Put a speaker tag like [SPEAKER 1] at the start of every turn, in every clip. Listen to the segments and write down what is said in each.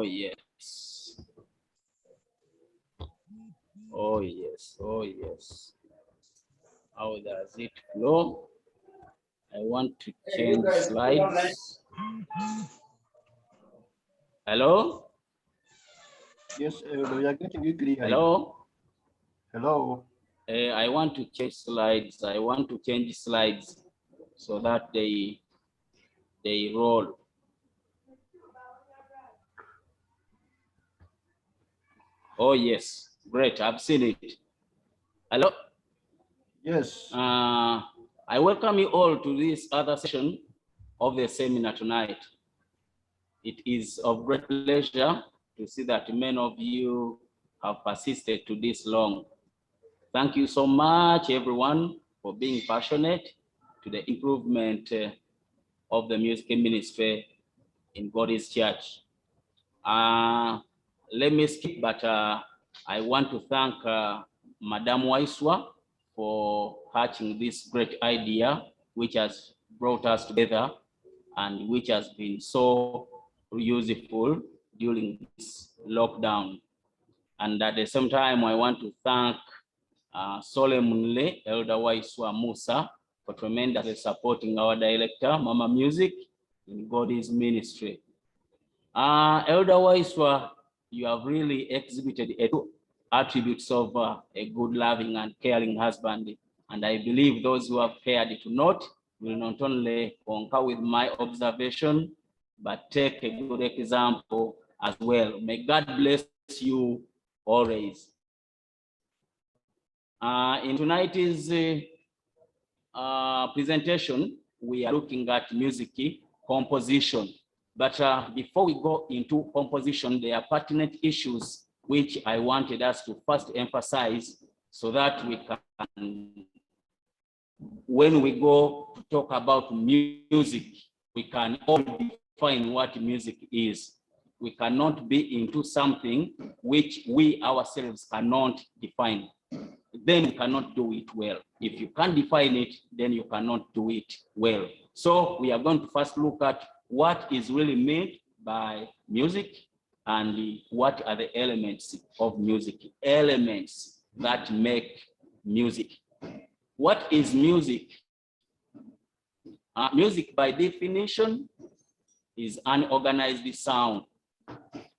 [SPEAKER 1] Oh, yes. Oh, yes. Oh, yes. How does it flow? I want to change slides. Hello?
[SPEAKER 2] Yes, we are getting you clearly.
[SPEAKER 1] Hello?
[SPEAKER 2] Hello.
[SPEAKER 1] I want to change slides. I want to change slides so that they roll. Oh, yes. Great. I've seen it. Hello?
[SPEAKER 2] Yes.
[SPEAKER 1] I welcome you all to this other session of the seminar tonight. It is of great pleasure to see that many of you have persisted to this long. Thank you so much, everyone, for being passionate to the improvement of the music ministry in God's church. Let me skip, but I want to thank Madam Waiswa for hatching this great idea, which has brought us together and which has been so useful during this lockdown. And at the same time, I want to thank solemnly Elder Waiswa Musa for tremendously supporting our director, Mama Music, in God's ministry. Elder Waiswa, you have really exhibited two attributes of a good, loving, and caring husband. And I believe those who have cared to note will not only concur with my observation, but take a good example as well. May God bless you always. In tonight's presentation, we are looking at music composition. But before we go into composition, there are pertinent issues which I wanted us to first emphasize so that we can, when we go to talk about music, we can all define what music is. We cannot be into something which we ourselves cannot define. Then you cannot do it well. If you can't define it, then you cannot do it well. So we are going to first look at what is really meant by music and what are the elements of music, elements that make music. What is music? Music by definition is unorganized sound.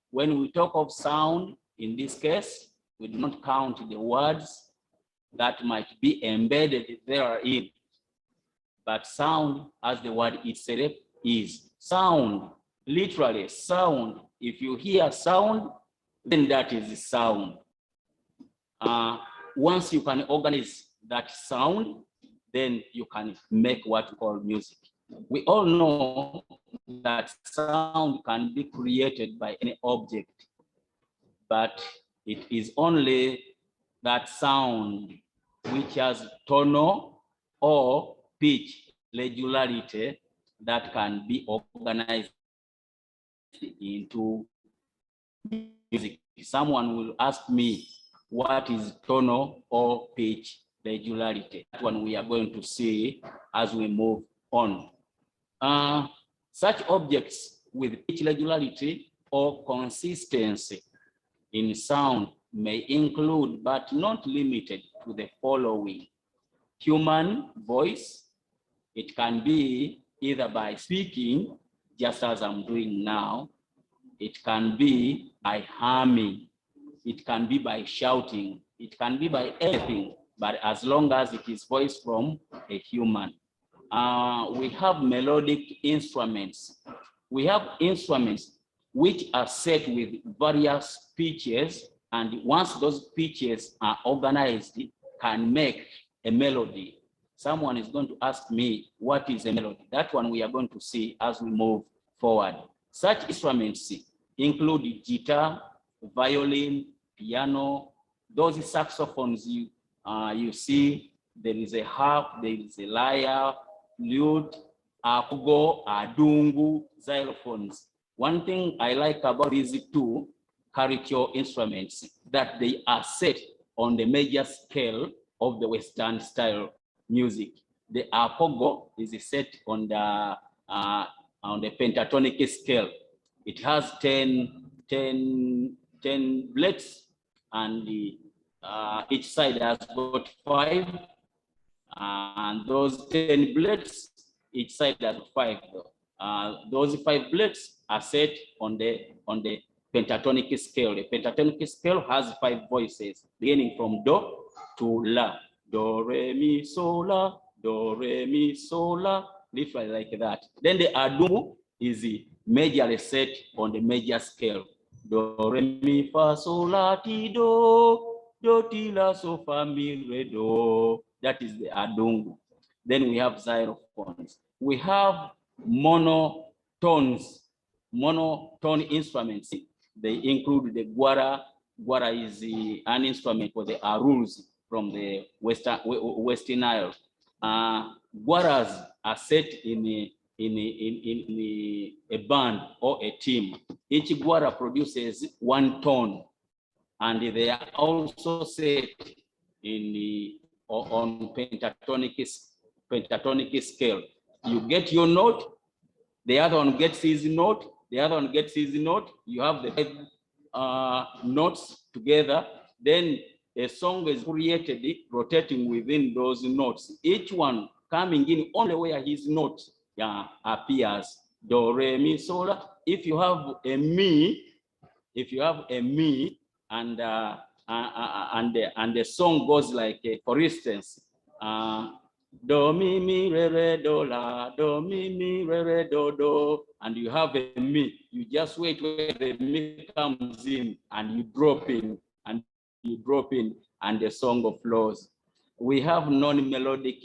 [SPEAKER 1] When we talk of sound, in this case, we do not count the words that might be embedded therein. But sound, as the word itself is, sound, literally sound. If you hear sound, then that is sound. Once you can organize that sound, then you can make what we call music. We all know that sound can be created by any object, but it is only that sound which has tonal or pitch regularity that can be organized into music. Someone will ask me, what is tonal or pitch regularity? That one we are going to see as we move on. Such objects with pitch regularity or consistency in sound may include, but not limited to, the following: human voice. It can be either by speaking, just as I'm doing now. It can be by humming. It can be by shouting. It can be by anything, but as long as it is voice from a human. We have melodic instruments. We have instruments which are set with various pitches, and once those pitches are organized, can make a melody. Someone is going to ask me, what is a melody? That one we are going to see as we move forward. Such instruments include guitar, violin, piano, those saxophones you see. There is a harp, there is a lyre, flute, akugo, adungu, xylophones. One thing I like about these two curricular instruments, that they are set on the major scale of the Western style music. The akogo is set on the pentatonic scale. It has 10 10 blades, and each side has got 5, and those 10 blades, each side has 5. Those 5 blades are set on the pentatonic scale. The pentatonic scale has 5 voices, beginning from do to la. Do, re, mi, so, la. Do, re, mi, so, la. Literally like that. Then the adungu is majorly set on the major scale. Do, re, mi, fa, so, la, ti, do, ti, la, so, fa, mi, re, do. That is the adungu. Then we have xylophones. We have monotone instruments. They include the gwara. Gwara is an instrument for the aruls from the Western Nile. Gwaras are set in a band or a team. Each gwara produces 1 tone, and they are also set on pentatonic scale. You get your note, the other one gets his note, the other one gets his note. You have the 5 notes together. Then a song is created rotating within those notes, each one coming in only where his note appears. Do, re, mi, so, la. If you have a mi, and the song goes like, for instance, do, mi, mi, re, re, do, la, do, mi, mi, re, re, do, and you have a mi, you just wait where the mi comes in, and you drop in, and the song flows. We have non-melodic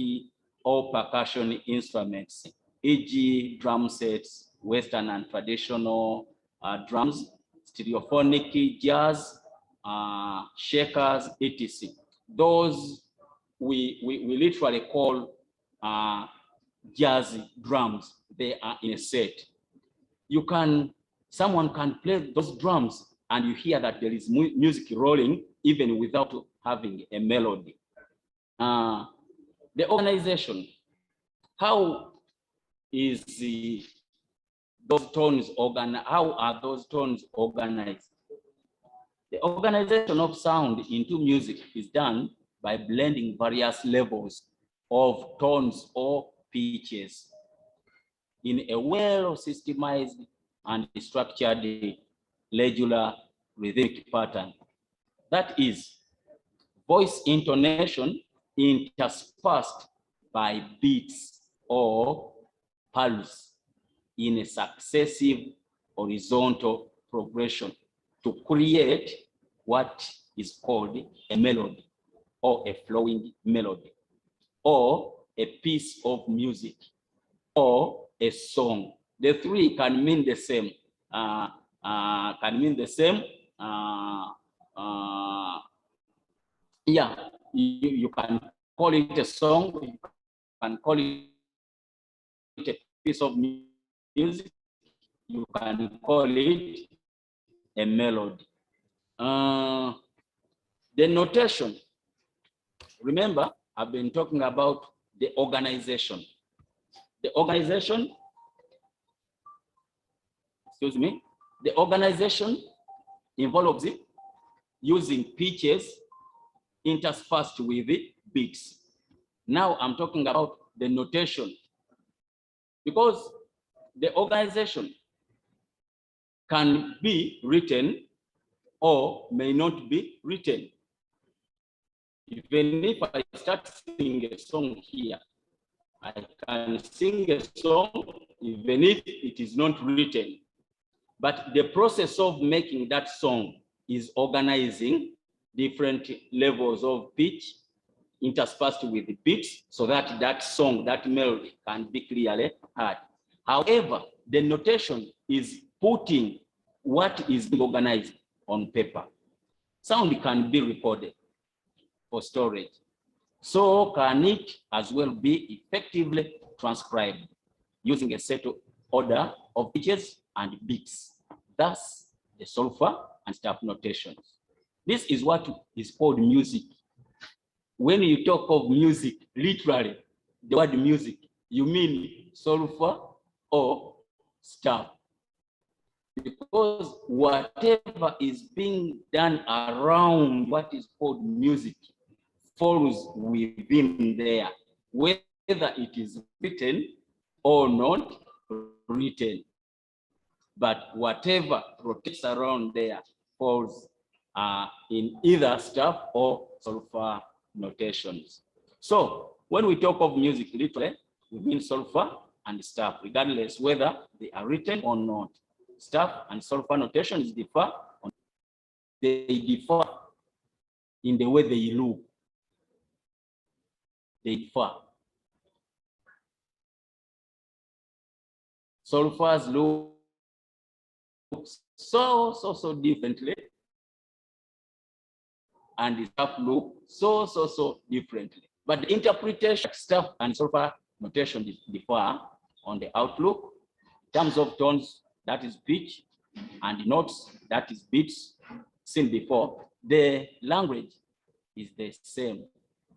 [SPEAKER 1] or percussion instruments, e.g. drum sets, Western and traditional drums, stereophonic jazz, shakers, etc. Those we literally call jazz drums. They are in a set. Someone can play those drums, and you hear that there is music rolling even without having a melody. The organization, how is those tones organized? How are those tones organized? The organization of sound into music is done by blending various levels of tones or pitches in a well-systemized and structured regular rhythmic pattern. That is, voice intonation interspersed by beats or pulse in a successive horizontal progression to create what is called a melody, or a flowing melody, or a piece of music, or a song. The 3 can mean the same. You can call it a song, you can call it a piece of music, you can call it a melody. The notation. Remember, I've been talking about the organization. The organization involves using pitches interspersed with beats. Now I'm talking about the notation, because the organization can be written or may not be written. Even if I start singing a song here, I can sing a song even if it is not written. But the process of making that song is organizing different levels of pitch interspersed with the beats, so that that song, that melody can be clearly heard. However, the notation is putting what is organized on paper. Sound can be recorded for storage. So can it as well be effectively transcribed using a set order of pitches and beats. Thus, the solfa and staff notations. This is what is called music. When you talk of music, literally, the word music, you mean solfa or staff. because whatever is being done around what is called music falls within there, whether it is written or not written. But whatever rotates around there falls in either staff or solfa notations. So when we talk of music, literally, we mean solfa and staff, regardless whether they are written or not. Staff and solfa notations differ. They differ in the way they look. They differ. Solfas look so differently, and the staff look so differently. But the interpretation staff and solfa notation differ on the outlook. In terms of tones, that is pitch, and notes, that is beats, seen before. The language is the same.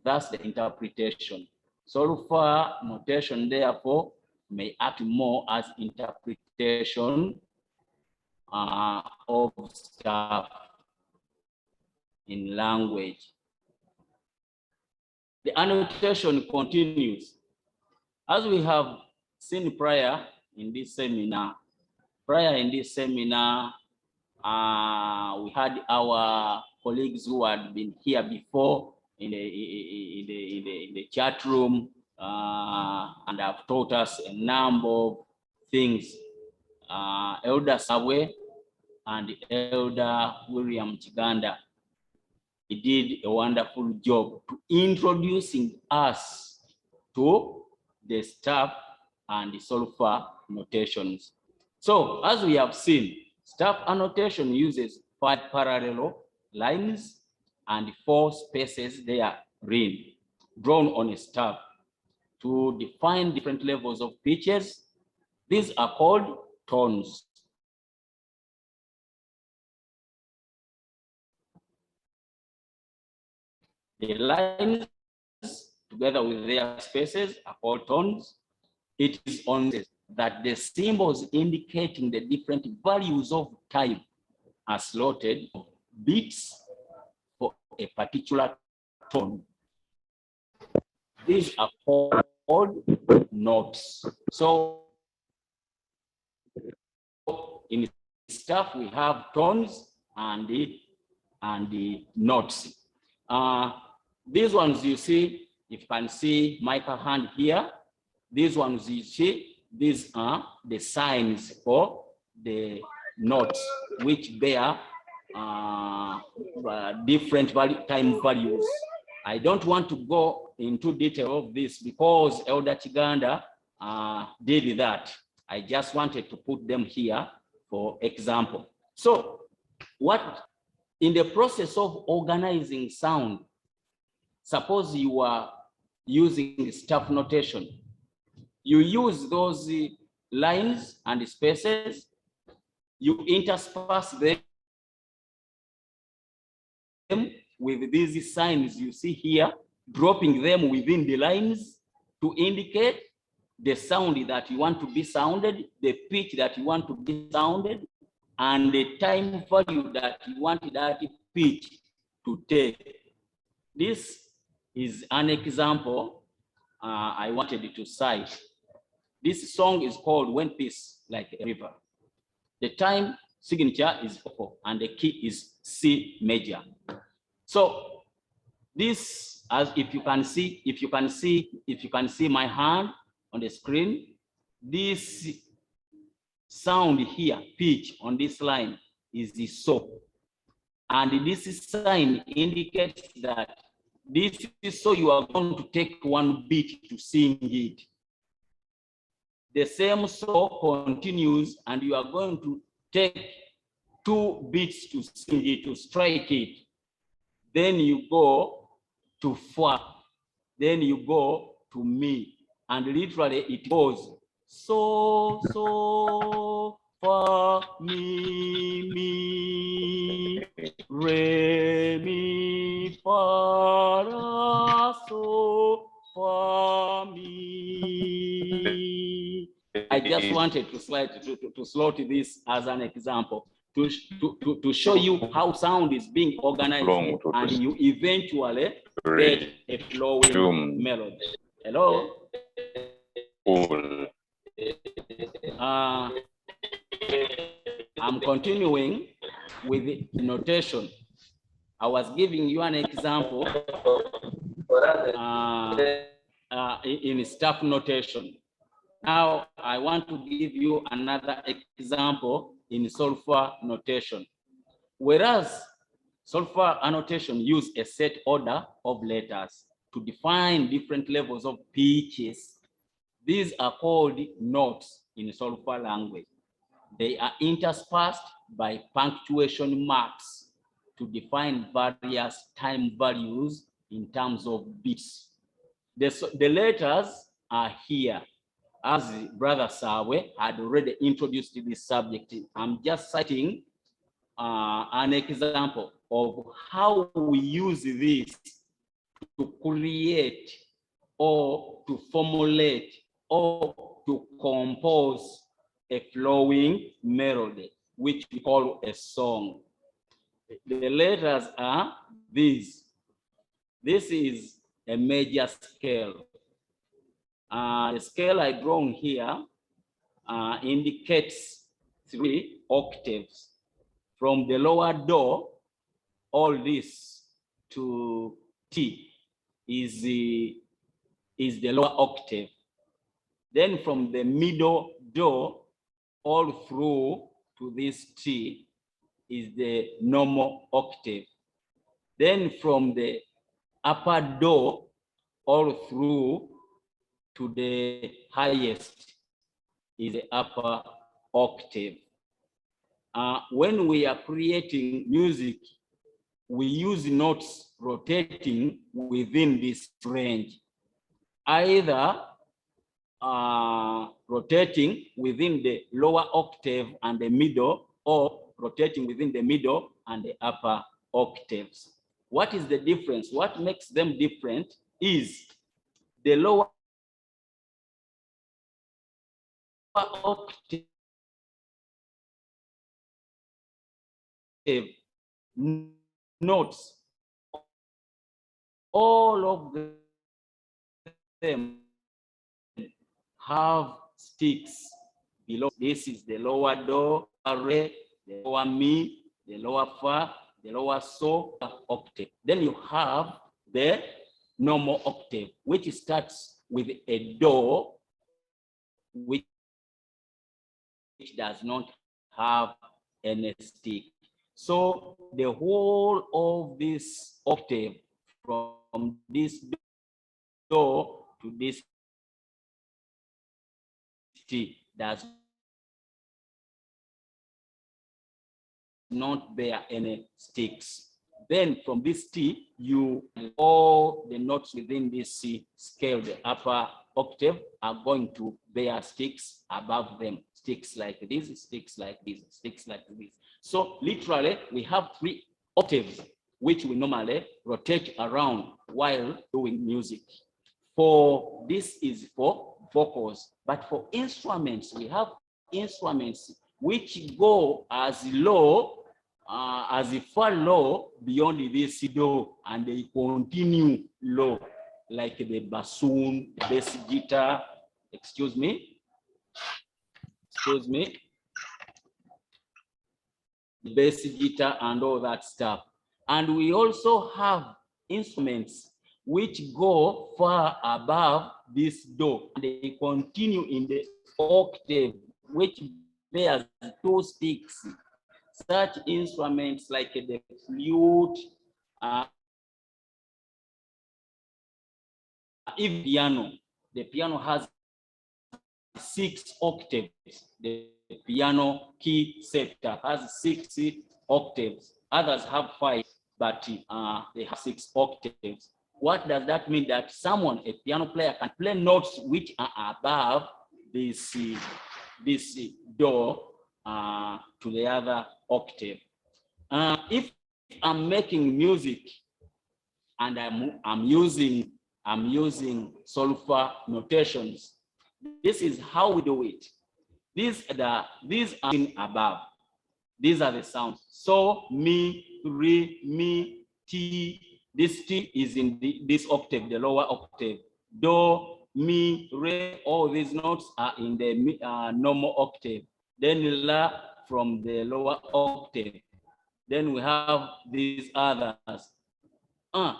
[SPEAKER 1] That's the interpretation. Solfa notation, therefore, may act more as interpretation of stuff in language. The annotation continues. As we have seen prior in this seminar, we had our colleagues who had been here before in the chat room and have taught us a number of things. Elder Sawe and Elder William Chiganda, he did a wonderful job to introducing us to the staff and the solfa notations. So as we have seen, staff annotation uses 5 parallel lines and 4 spaces therein, drawn on a staff to define different levels of pitches. These are called tones. The lines, together with their spaces, are called tones. It is on this that the symbols indicating the different values of time are slotted beats for a particular tone. These are called notes. So in stuff we have tones and the notes. These ones you see, if you can see Michael hand here, these ones you see, these are the signs for the notes which bear different time values. I don't want to go into detail of this because Elder Chiganda did that. I just wanted to put them here for example. So what in the process of organizing sound, suppose you are using staff notation, you use those lines and spaces, you intersperse them with these signs you see here, dropping them within the lines to indicate the sound that you want to be sounded, the pitch that you want to be sounded, and the time value that you want that pitch to take. This is an example I wanted to cite. This song is called When Peace Like a River. The time signature is 4 and the key is C major. So this, as if you can see my hand on the screen, this sound here, pitch on this line is the so. And this sign indicates that this is so you are going to take 1 beat to sing it. The same so continues and you are going to take 2 beats to sing it, to strike it. Then you go to fa, then you go to mi, and literally it goes so, fa, mi, re, mi, fa, la, so, fa, mi. I just wanted to slot this as an example to show you how sound is being organized and you eventually get a flowing melody. Hello? I'm continuing with the notation. I was giving you an example in staff notation. Now I want to give you another example in solfa notation. Whereas solfa annotation use a set order of letters to define different levels of pitches, these are called notes in solfa language. They are interspersed by punctuation marks to define various time values in terms of beats. The letters are here. As Brother Sawe had already introduced this subject, I'm just citing an example of how we use this to create or to formulate or to compose a flowing melody, which we call a song. The letters are these. This is a major scale. The scale I drawn here indicates 3 octaves. From the lower do, all this to T is the lower octave. Then from the middle do all through to this T is the normal octave. Then from the upper do all through to the highest is the upper octave. When we are creating music, we use notes rotating within this range, either rotating within the lower octave and the middle, or rotating within the middle and the upper octaves. What is the difference? What makes them different is the lower octave notes, all of them have sticks below. This is the lower do, re, the lower mi, the lower fa, the lower so octave. Then you have the normal octave, which starts with a do, which does not have any stick. So the whole of this octave from this do to this T does not bear any sticks. Then from this T, all the notes within this C scale, the upper octave, are going to bear sticks above them. Sticks like this, sticks like this, sticks like this. So literally, we have 3 octaves, which we normally rotate around while doing music. For this is for vocals, but for instruments, we have instruments which go as low, as far low beyond this do, and they continue low, like the bassoon, bass guitar, excuse me, the bass guitar and all that stuff. And we also have instruments which go far above this do. They continue in the octave, which bears 2 sticks. Such instruments like the flute, even piano. The piano has 6 octaves. The piano key sector has 6 octaves. Others have 5, but they have 6 octaves. What does that mean? That someone, a piano player, can play notes which are above this do to the other octave. If I'm making music and I'm using solfa notations, this is how we do it. These are in above. These are the sounds. So, mi, re, mi, ti. This T is in this octave, the lower octave. Do, mi, re, all these notes are in the normal octave. Then la from the lower octave. Then we have these others.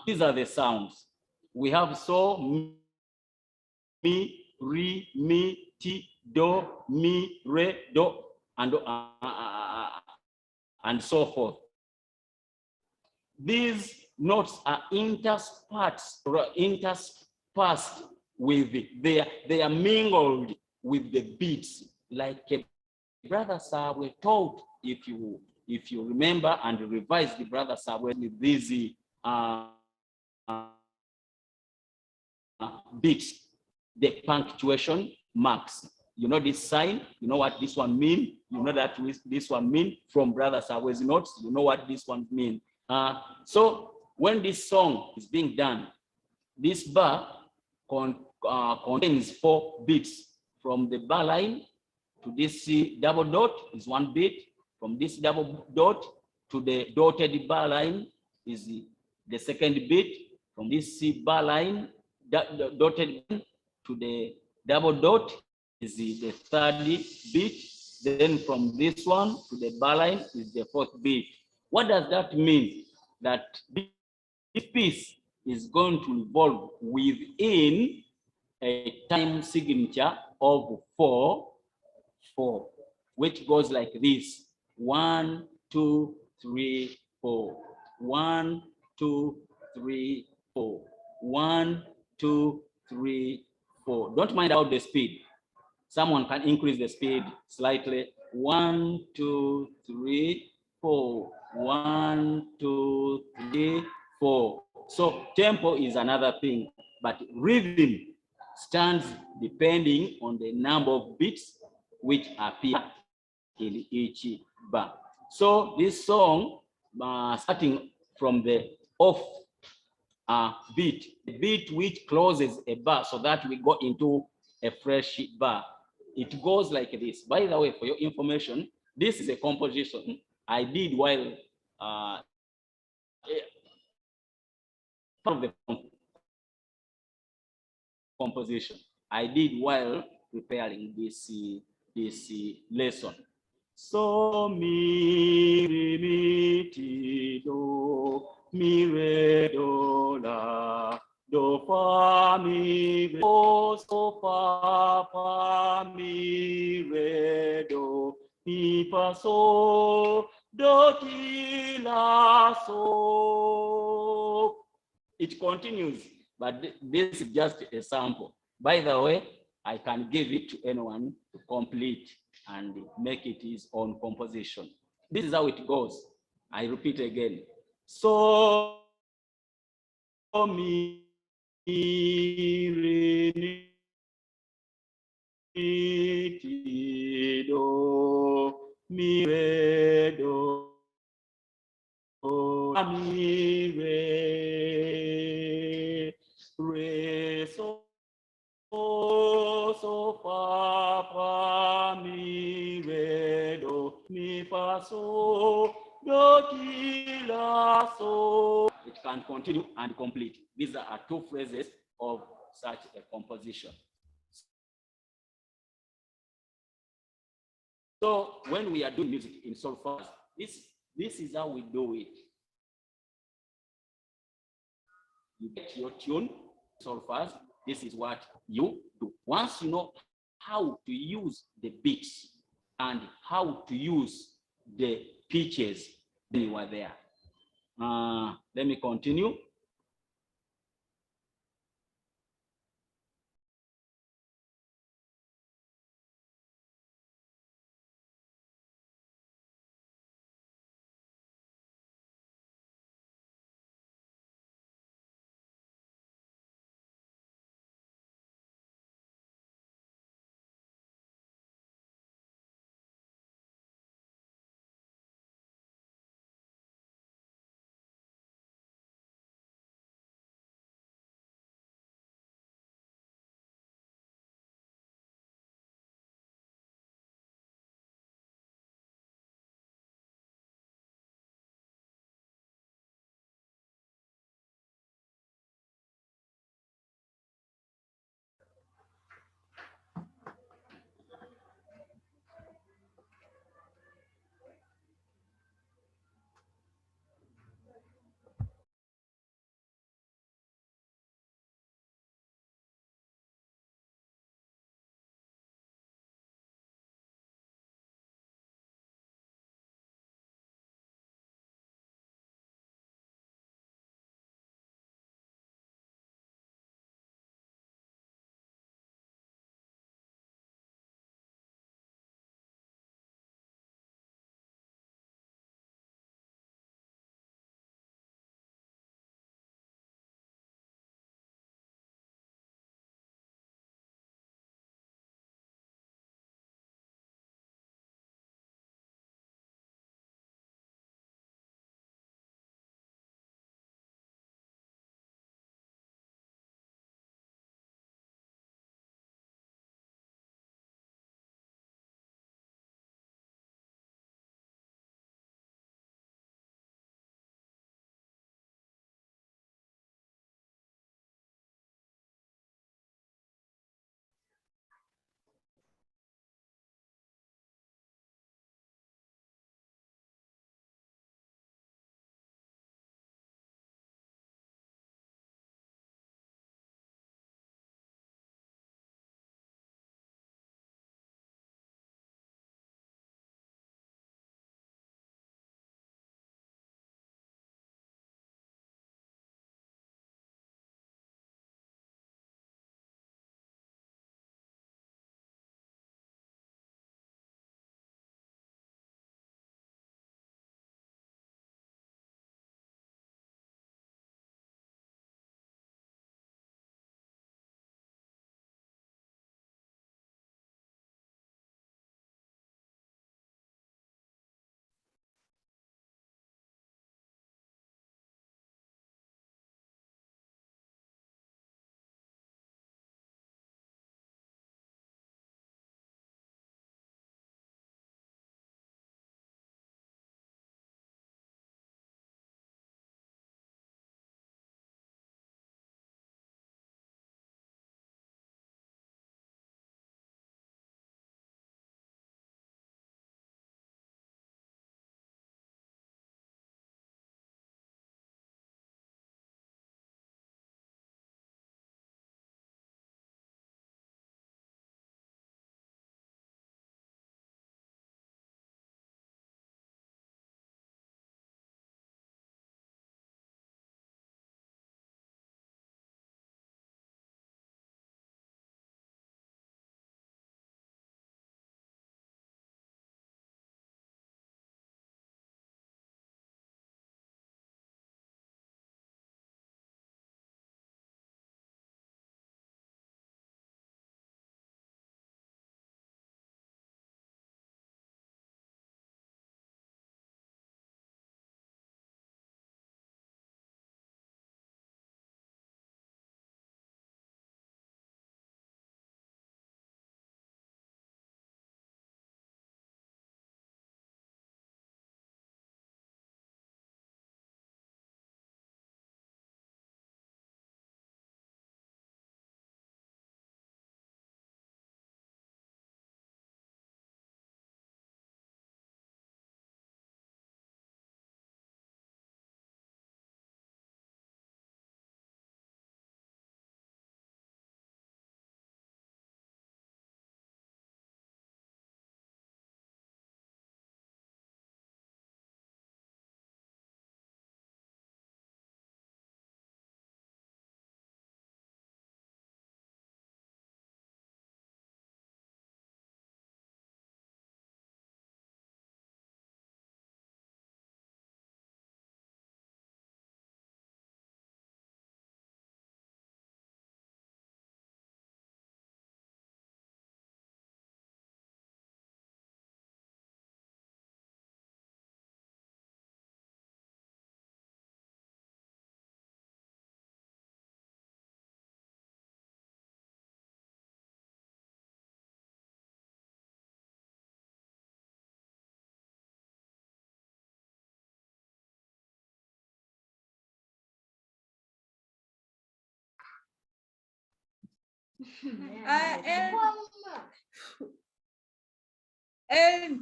[SPEAKER 1] These are the sounds. We have so, mi, re, mi, ti, do, mi, re, do, and so forth. These notes are interspersed with they are mingled with the beats, like Brother Sir were taught, if you remember and revise the Brother Sir with these beats, the punctuation marks. You know this sign, you know what this one means, you know that this one means from Brother Sawe's notes, you know what this one means. So when this song is being done, this bar contains 4 beats. From the bar line to this double dot is 1 beat. From this double dot to the dotted bar line is the second beat. From this bar line dotted to the double dot is the third beat. Then from this one to the bar line is the 4th beat. What does that mean? That this piece is going to evolve within a time signature of 4/4, which goes like this: 1, 2, 3, 4. 1, 2, 3, 4. 1, 2, 3, 4. Don't mind about the speed. Someone can increase the speed slightly. 1, 2, 3, 4. 1, 2, 3, 4. So tempo is another thing, but rhythm stands depending on the number of beats which appear in each bar. So this song, starting from the off beat, the beat which closes a bar so that we go into a fresh bar. It goes like this. By the way, for your information, this is a composition I did while part of the composition I did while preparing this lesson. So mi re mi ti do mi re do la do fa mi re do so fa mi re do mi fa so do ti la so. It continues, but this is just a sample. By the way, I can give it to anyone to complete and make it his own composition. This is how it goes. I repeat again. So mi re mi ti do mi re do mi re so fa mi re do mi fa so do ti la so. It can continue and complete. These are 2 phrases of such a composition. So when we are doing music in solfege, this is how we do it. You get your tune, solfege. This is what you do. Once you know how to use the beats and how to use the pitches, then you are there. Let me continue.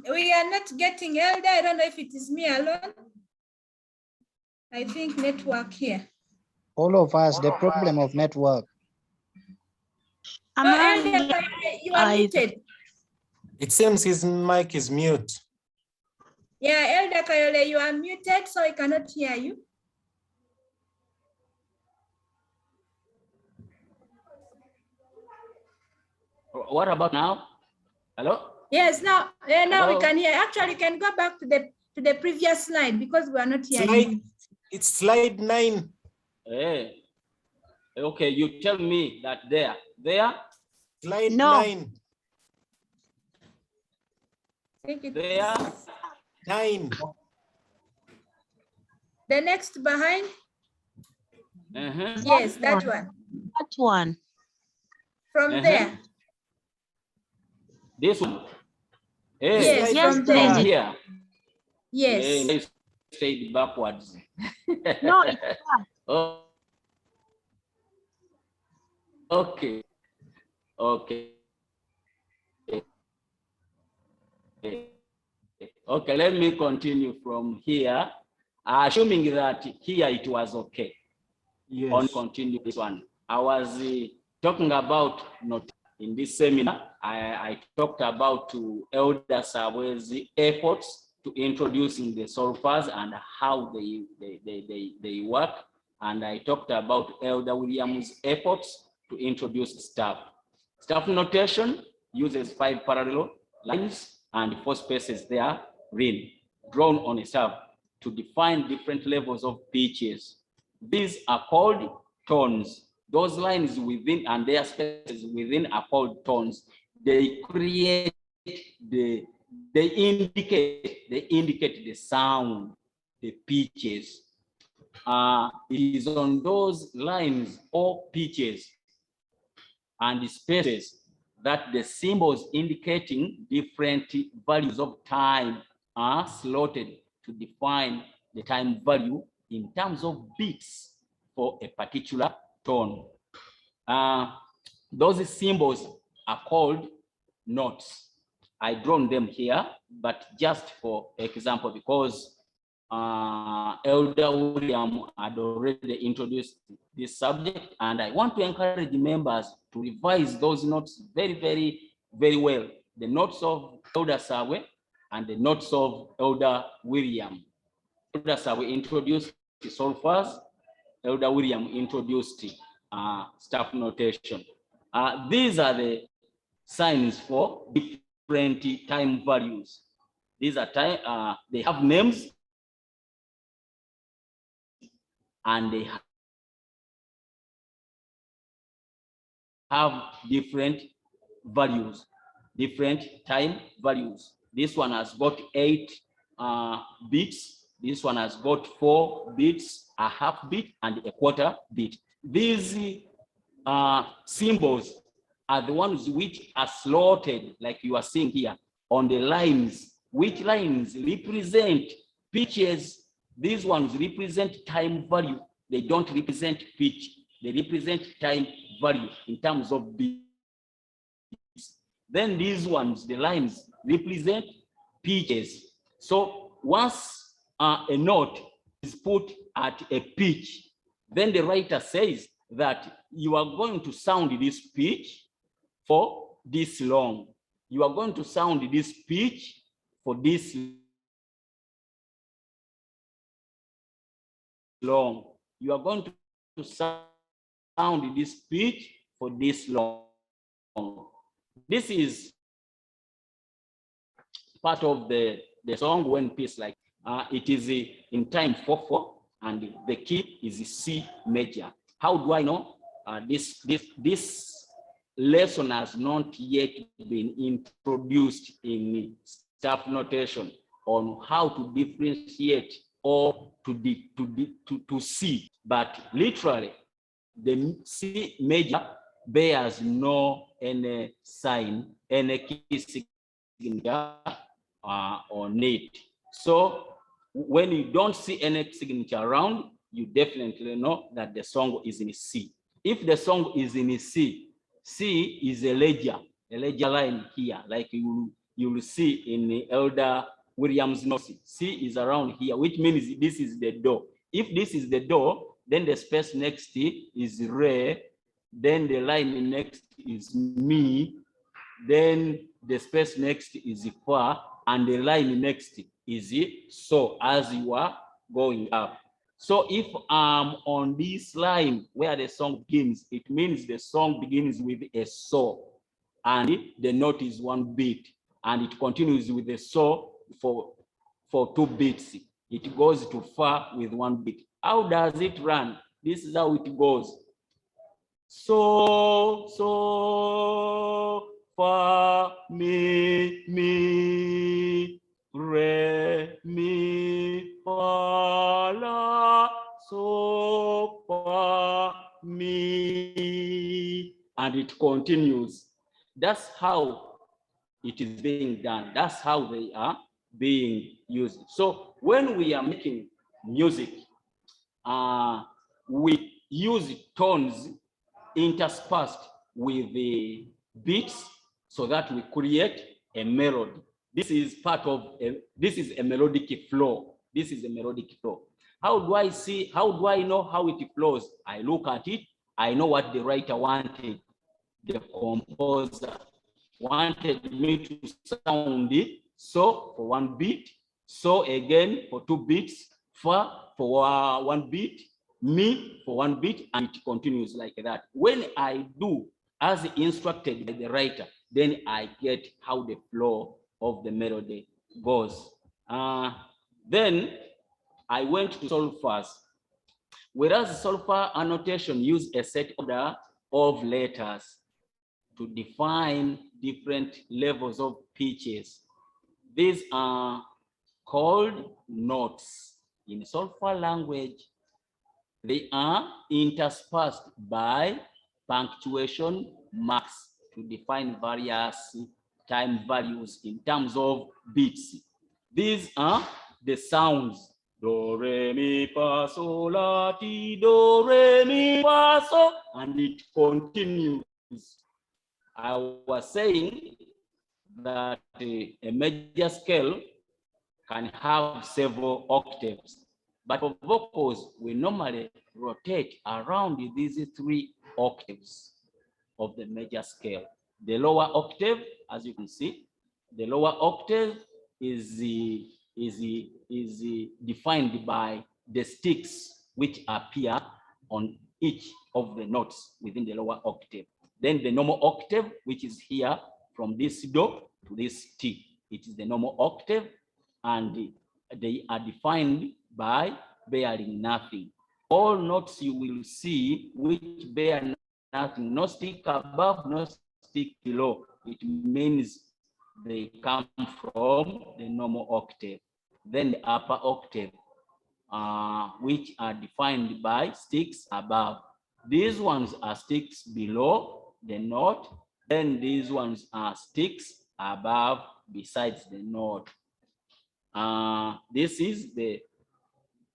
[SPEAKER 3] We are not getting Elder. I don't know if it is me alone. I think network here.
[SPEAKER 4] All of us, the problem of network.
[SPEAKER 3] Elder, you are muted.
[SPEAKER 5] It seems his mic is mute.
[SPEAKER 3] Yeah, Elder Kayole, you are muted, so I cannot hear you.
[SPEAKER 1] What about now? Hello?
[SPEAKER 3] Yes, now
[SPEAKER 1] Hello?
[SPEAKER 3] we can hear. Actually, you can go back to the previous slide because we are not hearing.
[SPEAKER 5] It's slide 9.
[SPEAKER 1] Hey. Okay, you tell me that there.
[SPEAKER 5] Slide 9.
[SPEAKER 1] There.
[SPEAKER 5] 9.
[SPEAKER 3] The next behind. Yes, that one.
[SPEAKER 6] That one.
[SPEAKER 3] From there.
[SPEAKER 1] This one.
[SPEAKER 3] Hey, yes, from there.
[SPEAKER 1] Here.
[SPEAKER 3] Yes.
[SPEAKER 1] Hey, stayed backwards.
[SPEAKER 6] No, it's not.
[SPEAKER 1] Oh. Okay. Okay, let me continue from here. Assuming that here it was okay.
[SPEAKER 2] Yes.
[SPEAKER 1] On continue this one. I was talking about not in this seminar. I talked about Elder Sawe's efforts to introducing the solfas and how they work. And I talked about Elder Williams' efforts to introduce staff. Staff notation uses 5 parallel lines and 4 spaces there drawn on a staff to define different levels of pitches. These are called tones. Those lines within and their spaces within are called tones. They create they indicate the sound, the pitches. It is on those lines or pitches and the spaces that the symbols indicating different values of time are slotted to define the time value in terms of beats for a particular tone. Those symbols are called notes. I drawn them here, but just for example, because Elder William had already introduced this subject, and I want to encourage the members to revise those notes very, very, very well. The notes of Elder Sawe and the notes of Elder William. Elder Sawe introduced the solfas. Elder William introduced staff notation. These are the signs for different time values. These are time. They have names and they have different values, different time values. This one has got 8 beats. This one has got 4 beats, a half beat and a quarter beat. These symbols are the ones which are slotted, like you are seeing here, on the lines. Which lines represent pitches? These ones represent time value. They don't represent pitch. They represent time value in terms of beats. Then these ones, the lines, represent pitches. So once a note is put at a pitch, then the writer says that you are going to sound this pitch for this long. You are going to sound this pitch for this long. You are going to sound this pitch for this long. This is part of the song when piece like it is in time 4/4 and the key is C major. How do I know? This lesson has not yet been introduced in staff notation on how to differentiate or to see, but literally the C major bears no any sign, any key signature on it. So when you don't see any signature around, you definitely know that the song is in C. If the song is in C, C is a ledger line here, like you will see in the Elder Williams notes. C is around here, which means this is the door. If this is the door, then the space next is re, then the line next is me, then the space next is fa, and the line next is so, as you are going up. So if I'm on this line where the song begins, it means the song begins with a so, and the note is 1 beat, and it continues with the so for 2 beats. It goes to fa with 1 beat. How does it run? This is how it goes. So, fa, mi, re, mi, fa, la, so, fa, mi, and it continues. That's how it is being done. That's how they are being used. So when we are making music, we use tones interspersed with the beats so that we create a melody. This is part of this is a melodic flow. This is a melodic flow. How do I know how it flows? I look at it. I know what the writer wanted. The composer wanted me to sound it so for 1 beat, so again for 2 beats, fa for 1 beat, me for 1 beat, and it continues like that. When I do as instructed by the writer, then I get how the flow of the melody goes. Then I went to solfers. Whereas solfa annotation use a set order of letters to define different levels of pitches. These are called notes. In solfa language, they are interspersed by punctuation marks to define various time values in terms of beats. These are the sounds. Do, re, mi, fa, sol, la, ti, do, re, mi, fa, sol, and it continues. I was saying that a major scale can have several octaves, but for vocals, we normally rotate around these 3 octaves of the major scale. The lower octave, as you can see, the lower octave is defined by the sticks which appear on each of the notes within the lower octave. Then the normal octave, which is here from this do to this T, it is the normal octave, and they are defined by bearing nothing. All notes you will see which bear nothing, no stick above, no stick below, it means they come from the normal octave. Then the upper octave, which are defined by sticks above. These ones are sticks below the note. Then these ones are sticks above besides the note. This is the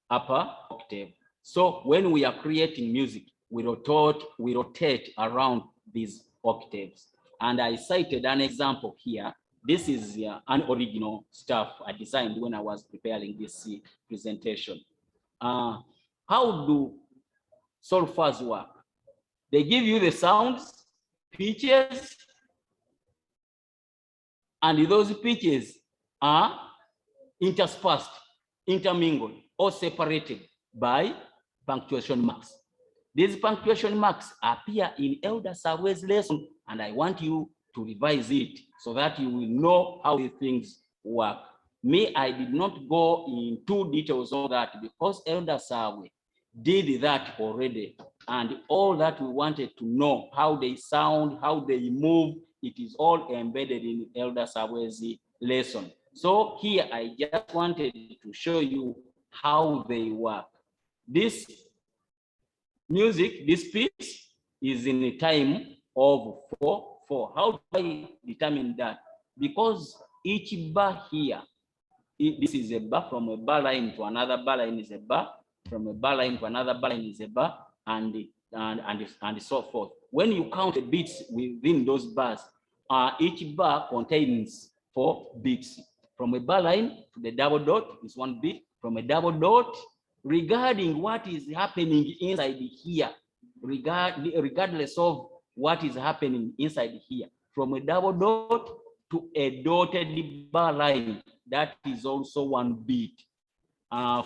[SPEAKER 1] upper octave. So when we are creating music, we rotate around these octaves. And I cited an example here. This is an original stuff I designed when I was preparing this presentation. How do solfers work? They give you the sounds, pitches, and those pitches are interspersed, intermingled, or separated by punctuation marks. These punctuation marks appear in Elder Sawe's lesson, and I want you to revise it so that you will know how these things work. Me, I did not go into details on that because Elder Sawe did that already. And all that we wanted to know, how they sound, how they move, it is all embedded in Elder Sawe's lesson. So here I just wanted to show you how they work. This music, this piece is in a time of 4/4. How do I determine that? Because each bar here, this is a bar, from a bar line to another bar line is a bar, from a bar line to another bar line is a bar, and so forth. when you count the beats within those bars, each bar contains 4 beats. From a bar line to the double dot is 1 beat. From a double dot, regarding what is happening inside here, regardless of what is happening inside here, from a double dot to a dotted bar line, that is also 1 beat.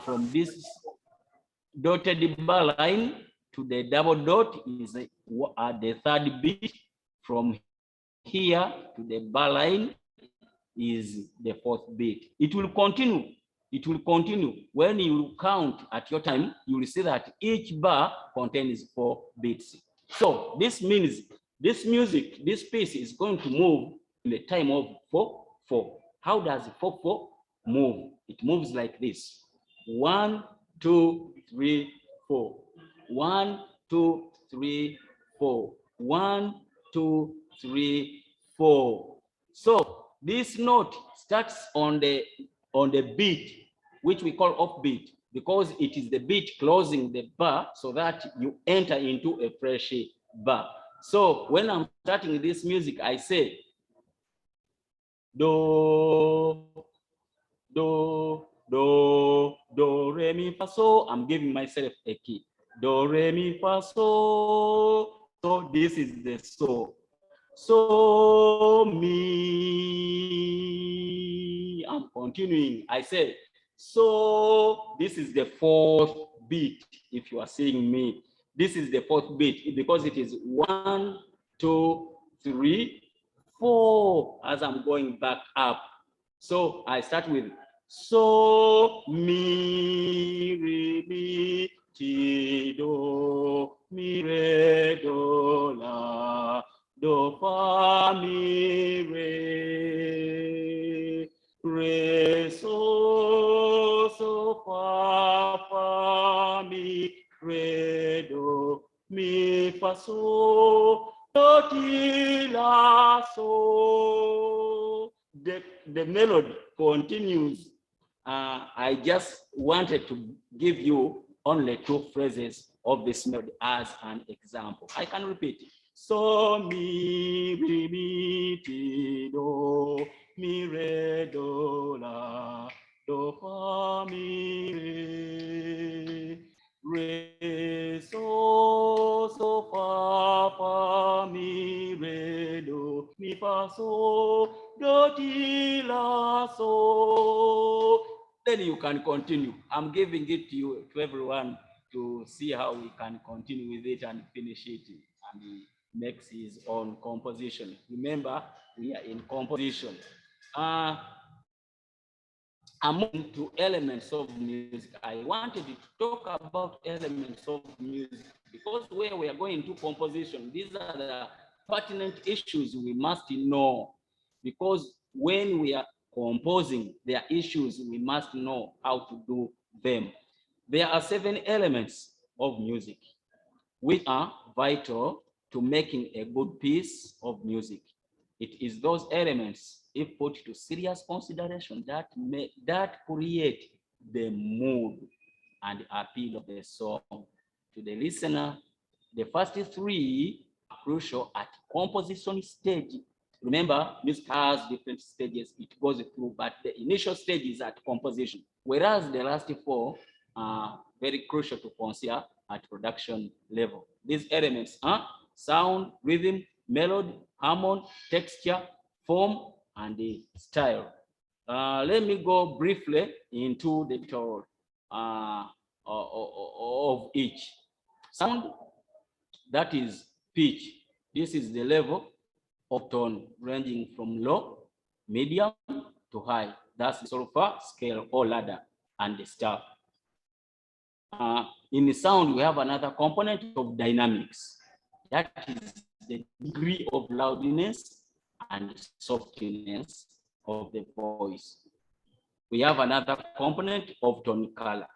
[SPEAKER 1] From this dotted bar line to the double dot is the 3rd beat. From here to the bar line is the 4th beat. It will continue. It will continue. When you count at your time, you will see that each bar contains 4 beats. So this means this music, this piece is going to move in the time of 4/4. How does 4/4 move? It moves like this: 1, 2, 3, 4. 1, 2, 3, 4. 1, 2, 3, 4. So this note starts on the beat, which we call off beat, because it is the beat closing the bar so that you enter into a fresh bar. So when I'm starting this music, I say do, do, do, do, re, mi, fa, so. I'm giving myself a key. Do, re, mi, fa, so. So this is the so. So, mi. I'm continuing. I say, so this is the 4th beat. If you are seeing me, this is the 4th beat because it is 1, 2, 3, 4 as I'm going back up. So I start with so, mi, re, mi, ti, do, mi, re, do, la, do, fa, mi, re, re, so, so, fa, mi, re, do, mi, fa, so, do, ti, la, so. The melody continues. I just wanted to give you only 2 phrases of this melody as an example. I can repeat it. So, mi, re, mi, ti, do, mi, re, do, la, do, fa, mi, re, re, so, so, fa, mi, re, do, mi, fa, so, do, ti, la, so. Then you can continue. I'm giving it to everyone to see how we can continue with it and finish it, and he makes his own composition. Remember, we are in composition. I'm moving to elements of music. I wanted to talk about elements of music because where we are going to composition, these are the pertinent issues we must know, because when we are composing, there are issues we must know how to do them. There are 7 elements of music which are vital to making a good piece of music. It is those elements, if put to serious consideration, that create the mood and appeal of the song to the listener. The first 3 are crucial at composition stage. Remember, music has different stages it goes through, but the initial stage is at composition, whereas the last 4 are very crucial to consider at production level. These elements are sound, rhythm, melody, harmony, texture, form, and the style. Let me go briefly into the detail of each. Sound, that is pitch. This is the level of tone ranging from low, medium to high. That's the solfa scale or ladder and the staff. In the sound, we have another component of dynamics. That is the degree of loudness and softness of the voice. We have another component of tonic color.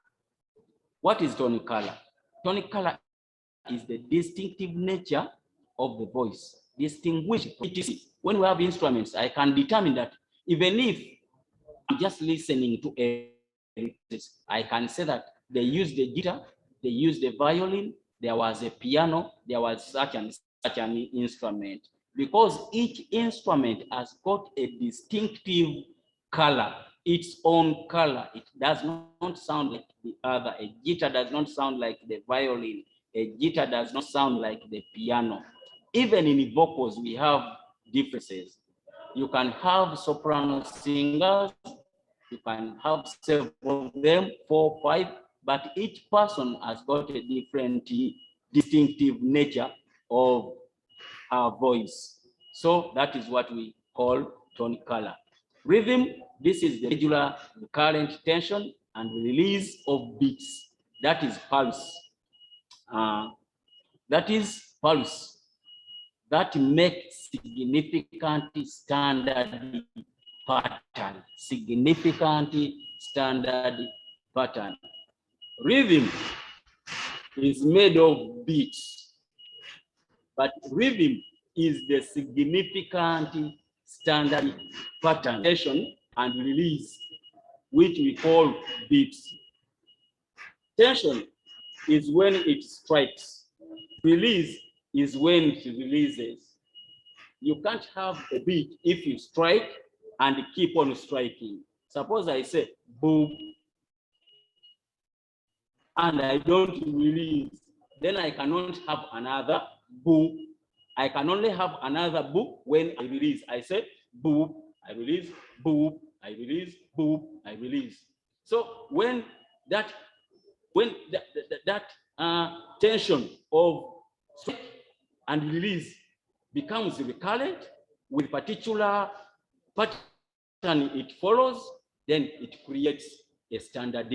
[SPEAKER 1] What is tonic color? Tonic color is the distinctive nature of the voice. Distinguish. When we have instruments, I can determine that even if I'm just listening to I can say that they use the guitar, they use the violin, there was a piano, there was such and such an instrument, because each instrument has got a distinctive color, its own color. It does not sound like the other. A guitar does not sound like the violin. A guitar does not sound like the piano. Even in vocals, we have differences. You can have soprano singers, you can have several of them, 4, 5, but each person has got a different distinctive nature of our voice. So that is what we call tone color. Rhythm, this is the regular recurrent tension and release of beats. That is pulse. That is pulse. That makes significant standard pattern. Significant standard pattern. Rhythm is made of beats, but rhythm is the significant standard pattern and release, which we call beats. Tension is when it strikes. Release is when it releases. You can't have a beat if you strike and keep on striking. Suppose I say boom, and I don't release, then I cannot have another boom. I can only have another boom when I release. I say boom, I release, boom, I release, boom, I release. So when that tension of strike and release becomes recurrent with particular pattern it follows, then it creates a standard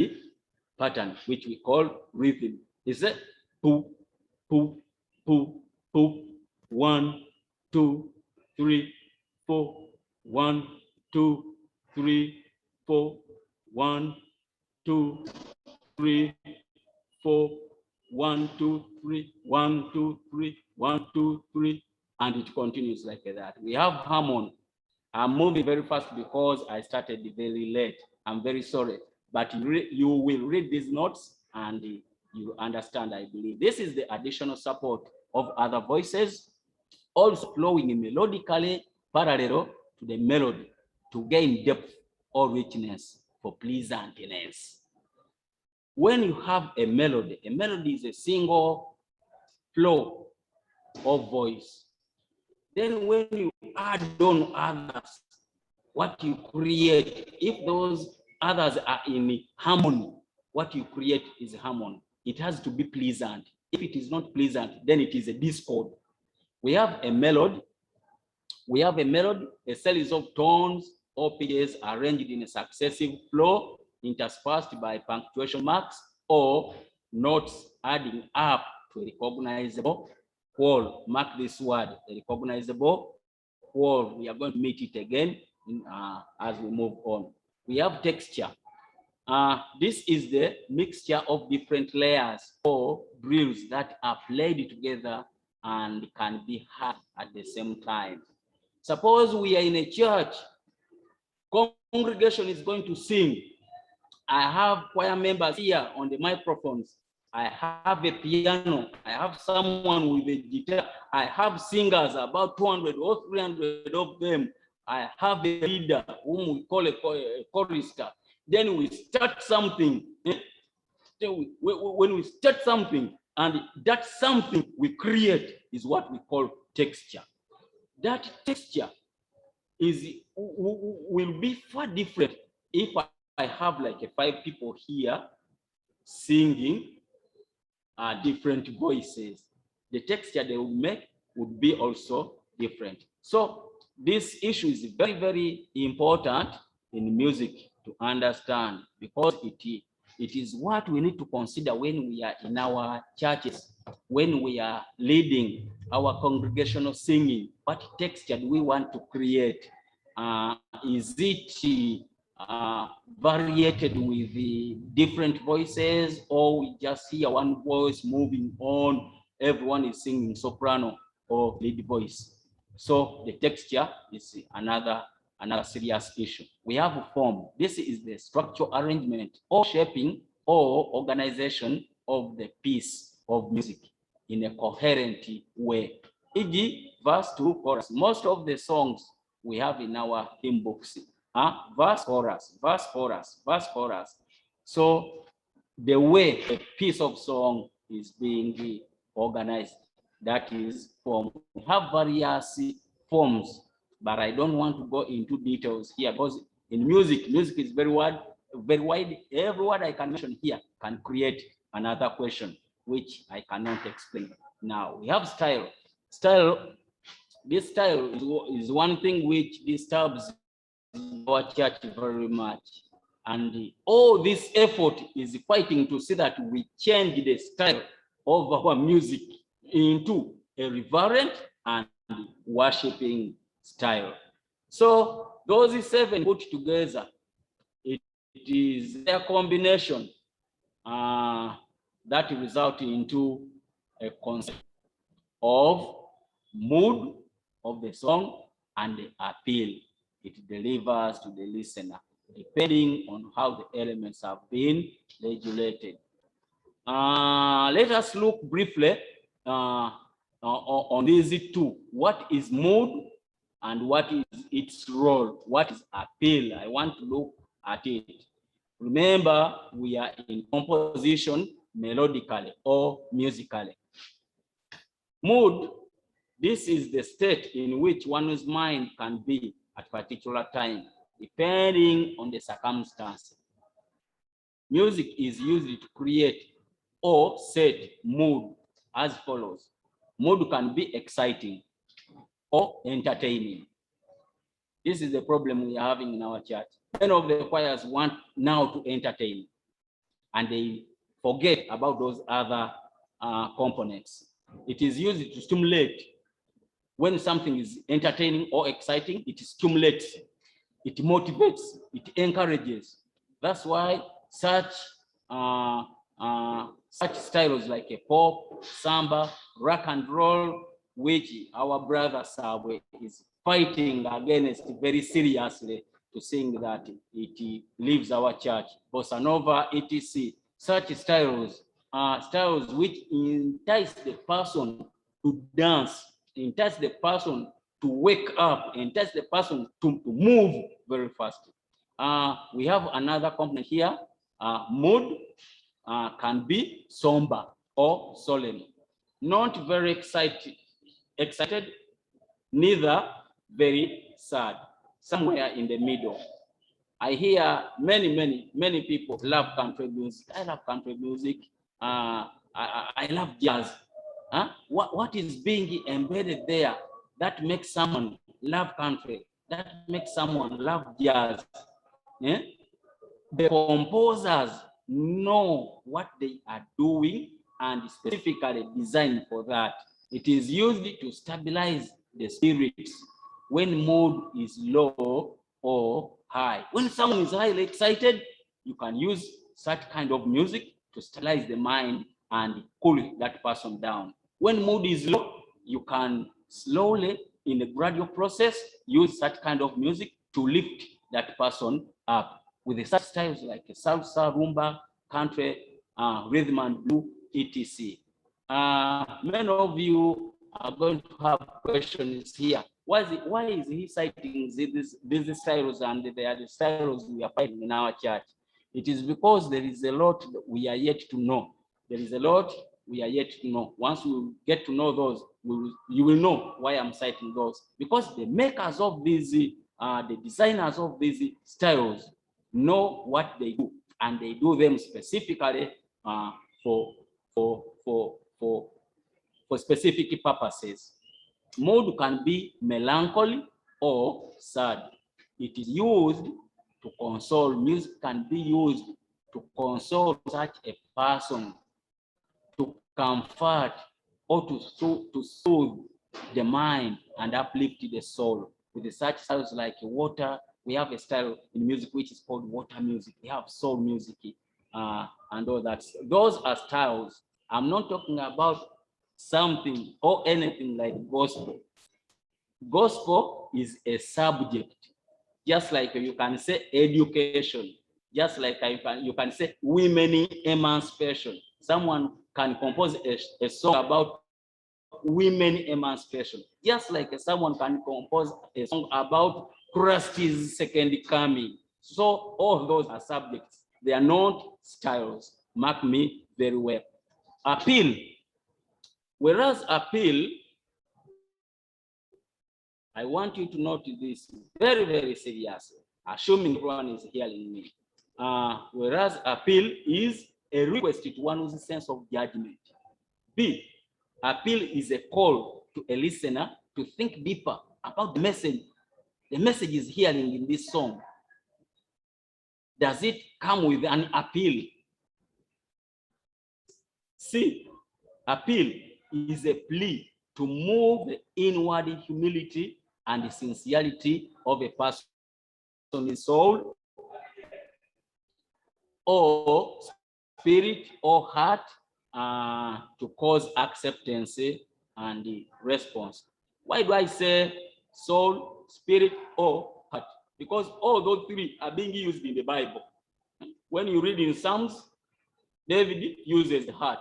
[SPEAKER 1] pattern, which we call rhythm. Is it poo, poo, poo, poo, 1, 2, 3, 4, 1, 2, 3, 4, 1, 2, 3, 4, 1, 2, 3, 1, 2, 3, 1, 2, 3, and it continues like that. We have harmony. I'm moving very fast because I started very late. I'm very sorry, but you will read these notes and you understand, I believe. This is the additional support of other voices, also flowing melodically parallel to the melody to gain depth or richness for pleasantness. When you have a melody is a single flow of voice. Then when you add on others, what you create, if those others are in harmony, what you create is harmony. It has to be pleasant. If it is not pleasant, then it is a discord. We have a melody, a series of tones or pitches arranged in a successive flow, interspersed by punctuation marks or notes adding up to a recognizable whole. Mark this word, a recognizable whole. We are going to meet it again as we move on. We have texture. This is the mixture of different layers or drills that are played together and can be heard at the same time. Suppose we are in a church, congregation is going to sing. I have choir members here on the microphones. I have a piano. I have someone with a guitar. I have singers, about 200 or 300 of them. I have a leader whom we call a chorister. Then we start something. When we start something, and that something we create is what we call texture. That texture will be far different if I have like 5 people here singing different voices. The texture they will make would be also different. So this issue is very, very important in music to understand, because it is what we need to consider when we are in our churches, when we are leading our congregational singing. What texture do we want to create? Is it variated with the different voices, or we just hear one voice moving on, everyone is singing soprano or lead voice? So the texture is another serious issue. We have a form. This is the structural arrangement or shaping or organization of the piece of music in a coherent way. e.g., verse to chorus. Most of the songs we have in our hymn books, verse, chorus, verse, chorus, verse, chorus. So the way a piece of song is being organized, that is form. We have various forms, but I don't want to go into details here because in music is very wide. Every word I can mention here can create another question, which I cannot explain. Now we have style. This style is one thing which disturbs our church very much. And all this effort is fighting to see that we change the style of our music into a reverent and worshiping style. So those 7 put together, it is a combination that result into a concept of mood of the song and the appeal it delivers to the listener, depending on how the elements have been regulated. Let us look briefly on these two. What is mood and what is its role? What is appeal? I want to look at it. Remember, we are in composition melodically or musically. Mood, this is the state in which one's mind can be at a particular time, depending on the circumstance. Music is used to create or set mood as follows. Mood can be exciting or entertaining. This is the problem we are having in our church. Many of the choirs want now to entertain, and they forget about those other components. It is used to stimulate. When something is entertaining or exciting, it stimulates, it motivates, it encourages. That's why such styles like a pop, samba, rock and roll, which our brother Sabwe is fighting against very seriously to sing that it leaves our church. Bossa Nova, etc. Such styles are styles which entice the person to dance, entice the person to wake up, entice the person to move very fast. We have another component here. Mood can be somber or solemn, not very excited, neither very sad, somewhere in the middle. I hear many people love country music. I love country music. I love jazz. What is being embedded there that makes someone love country, that makes someone love jazz? The composers know what they are doing and specifically designed for that. It is used to stabilize the spirits when mood is low or high. When someone is highly excited, you can use such kind of music to stabilize the mind and cool that person down. When mood is low, you can slowly, in a gradual process, use such kind of music to lift that person up with such styles like salsa, rumba, country, rhythm and blues, etc. Many of you are going to have questions here. Why is he citing these styles and they are the styles we are finding in our church? It is because there is a lot that we are yet to know. There is a lot we are yet to know. Once we get to know those, you will know why I'm citing those. Because the makers of these, the designers of these styles know what they do, and they do them specifically for specific purposes. Mood can be melancholy or sad. It is used to console. Music can be used to console such a person, to comfort or to soothe the mind and uplift the soul. With such styles like water, we have a style in music which is called water music. We have soul music and all that. Those are styles. I'm not talking about something or anything like gospel. Gospel is a subject, just like you can say education, just like you can say women emancipation. Someone can compose a song about women emancipation. Just like someone can compose a song about Christ's second coming. So all those are subjects. They are not styles. Mark me very well. Appeal. Whereas appeal, I want you to note this very, very seriously, assuming everyone is hearing me. Whereas appeal is a request to one whose sense of judgment. B, appeal is a call to a listener to think deeper about the message is hearing in this song. Does it come with an appeal? C, appeal is a plea to move the inward humility and sincerity of a person's soul or spirit or heart to cause acceptance and response. Why do I say soul, spirit, or heart? Because all those three are being used in the Bible. When you read in Psalms, David uses the heart.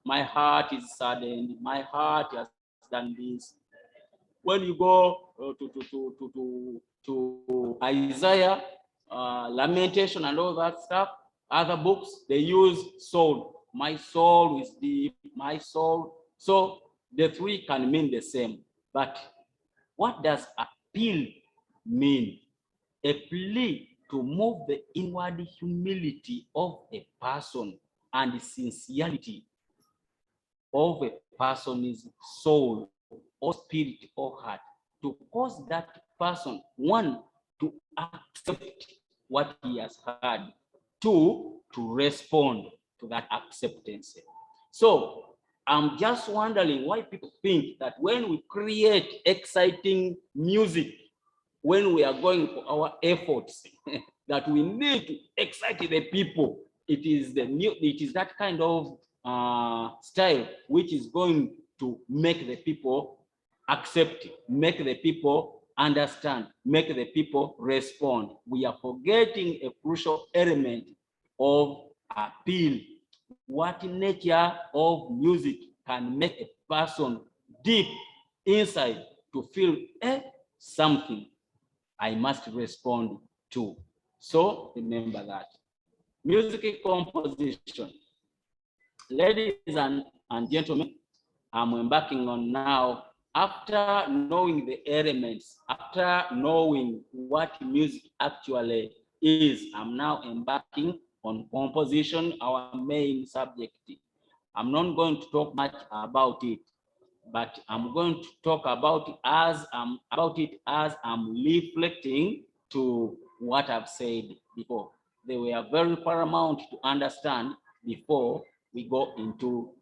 [SPEAKER 1] My heart is saddened. My heart has done this. When you go to Isaiah, Lamentation, and all that stuff, other books, they use soul. My soul is deep. My soul. So the three can mean the same. But what does appeal mean? A plea to move the inward humility of a person and the sincerity of a person's soul or spirit or heart to cause that person, one, to accept what he has heard, two, to respond to that acceptance. So I'm just wondering why people think that when we create exciting music, when we are going for our efforts, that we need to excite the people. It is that kind of style which is going to make the people accept, make the people understand, make the people respond. We are forgetting a crucial element of appeal. What nature of music can make a person deep inside to feel something I must respond to. So remember that. Music composition. Ladies and gentlemen, I'm embarking on now, after knowing the elements, after knowing what music actually is, I'm now embarking on composition, our main subject. I'm not going to talk much about it, but I'm going to talk about it as I'm reflecting to what I've said before. They were very paramount to understand before we go into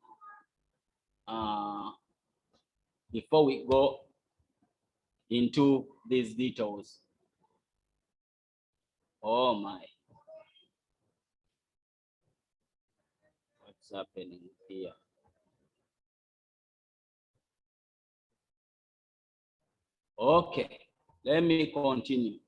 [SPEAKER 1] these details. Oh my, what's happening here? Okay, let me continue.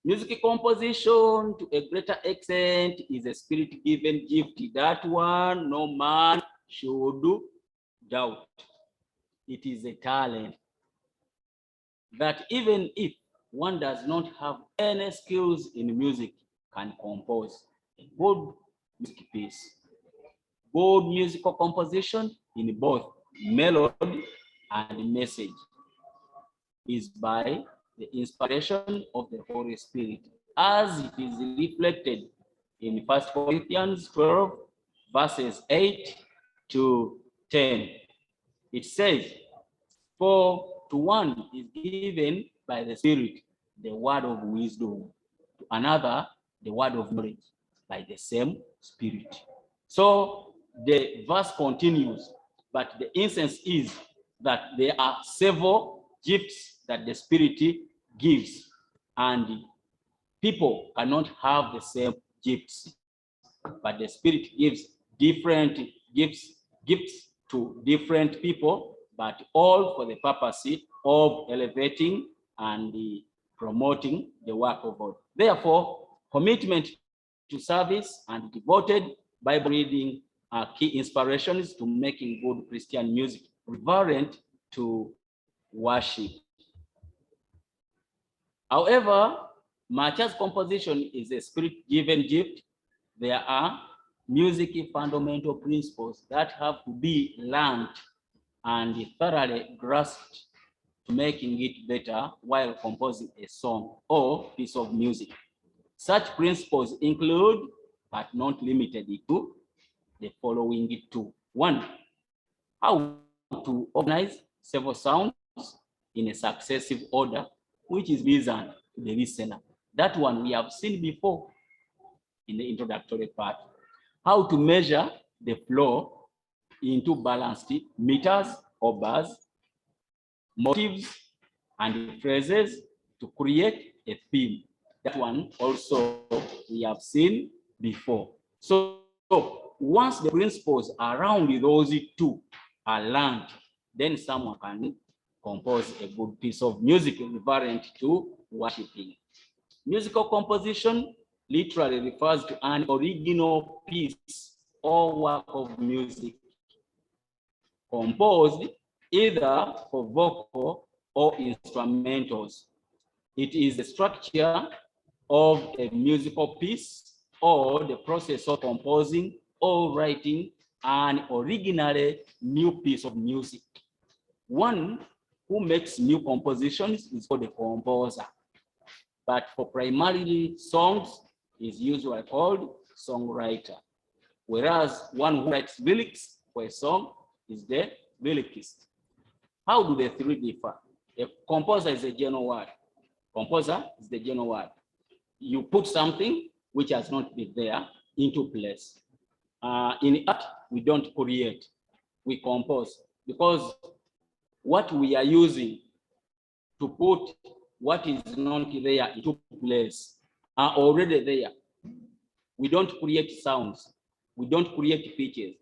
[SPEAKER 1] Music composition, to a greater extent, is a spirit-given gift. That one no man should doubt. It is a talent that even if one does not have any skills in music, can compose a good music piece. Good musical composition in both melody and message is by the inspiration of the Holy Spirit, as it is reflected in 1 Corinthians 12, verses 8 to 10. It says, for to one is given by the Spirit the word of wisdom, to another the word of knowledge by the same Spirit. So the verse continues, but the essence is that there are several gifts that the Spirit gives, and people cannot have the same gifts, but the Spirit gives different gifts to different people, but all for the purpose of elevating and promoting the work of God. Therefore, commitment to service and devoted Bible reading are key inspirations to making good Christian music relevant to worship. However, much as composition is a spirit-given gift, there are music fundamental principles that have to be learned and thoroughly grasped to making it better while composing a song or piece of music. Such principles include, but not limited to, the following two. One, how to organize several sounds in a successive order, which is pleasant to the listener. That one we have seen before in the introductory part. How to measure the flow into balanced meters or bars, motives and phrases to create a theme. That one also we have seen before. So once the principles around those two are learned, then someone can compose a good piece of music relevant to worshiping. Musical composition literally refers to an original piece or work of music composed either for vocal or instrumentals. It is the structure of a musical piece or the process of composing or writing an originally new piece of music. One who makes new compositions is called a composer, but for primarily songs is usually called songwriter, whereas one who writes lyrics for a song is the lyricist. How do the three differ? A composer is a general word. Composer is the general word. You put something which has not been there into place. In art, we don't create, we compose, because what we are using to put what is not there into place are already there. We don't create sounds. We don't create pitches.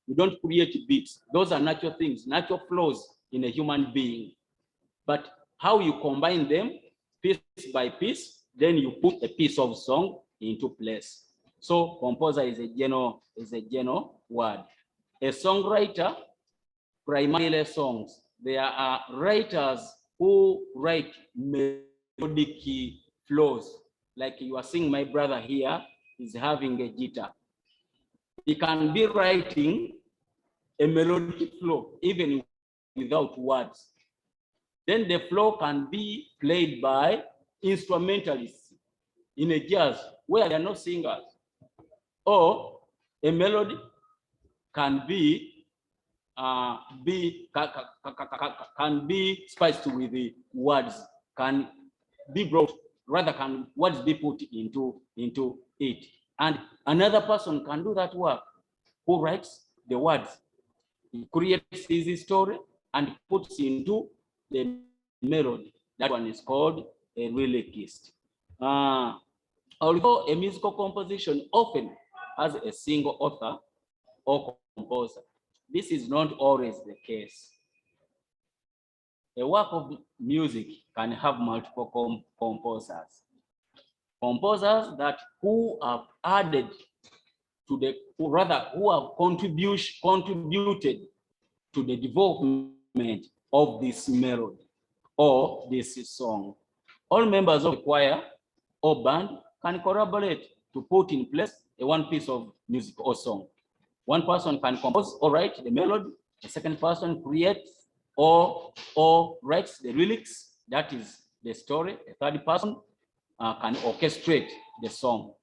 [SPEAKER 1] We don't create beats. Those are natural things, natural flows in a human being. But how you combine them piece by piece, then you put a piece of song into place. So composer is a general word. A songwriter, primarily songs. There are writers who write melodic flows. Like you are seeing my brother here is having a guitar. He can be writing a melodic flow even without words. Then the flow can be played by instrumentalists in a jazz where there are no singers. Or a melody can be spiced with the words, can be brought, rather can words be put into it. And another person can do that work, who writes the words. He creates his story and puts into the melody. That one is called a lyricist. Although a musical composition often has a single author or composer, this is not always the case. A work of music can have multiple composers. Composers that who have added to the, who have contributed to the development of this melody or this song. All members of the choir or band can collaborate to put in place a one piece of music or song. One person can compose or write the melody. The second person creates or writes the lyrics, that is the story. The third person can orchestrate the song,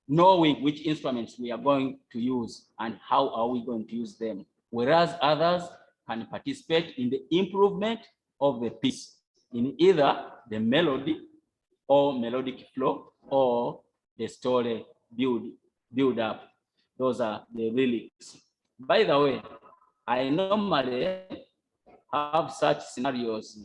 [SPEAKER 1] knowing which instruments we are going to use and how are we going to use them. Whereas others can participate in the improvement of the piece in either the melody or melodic flow or the story build up. Those are the lyrics. By the way, I normally have such scenarios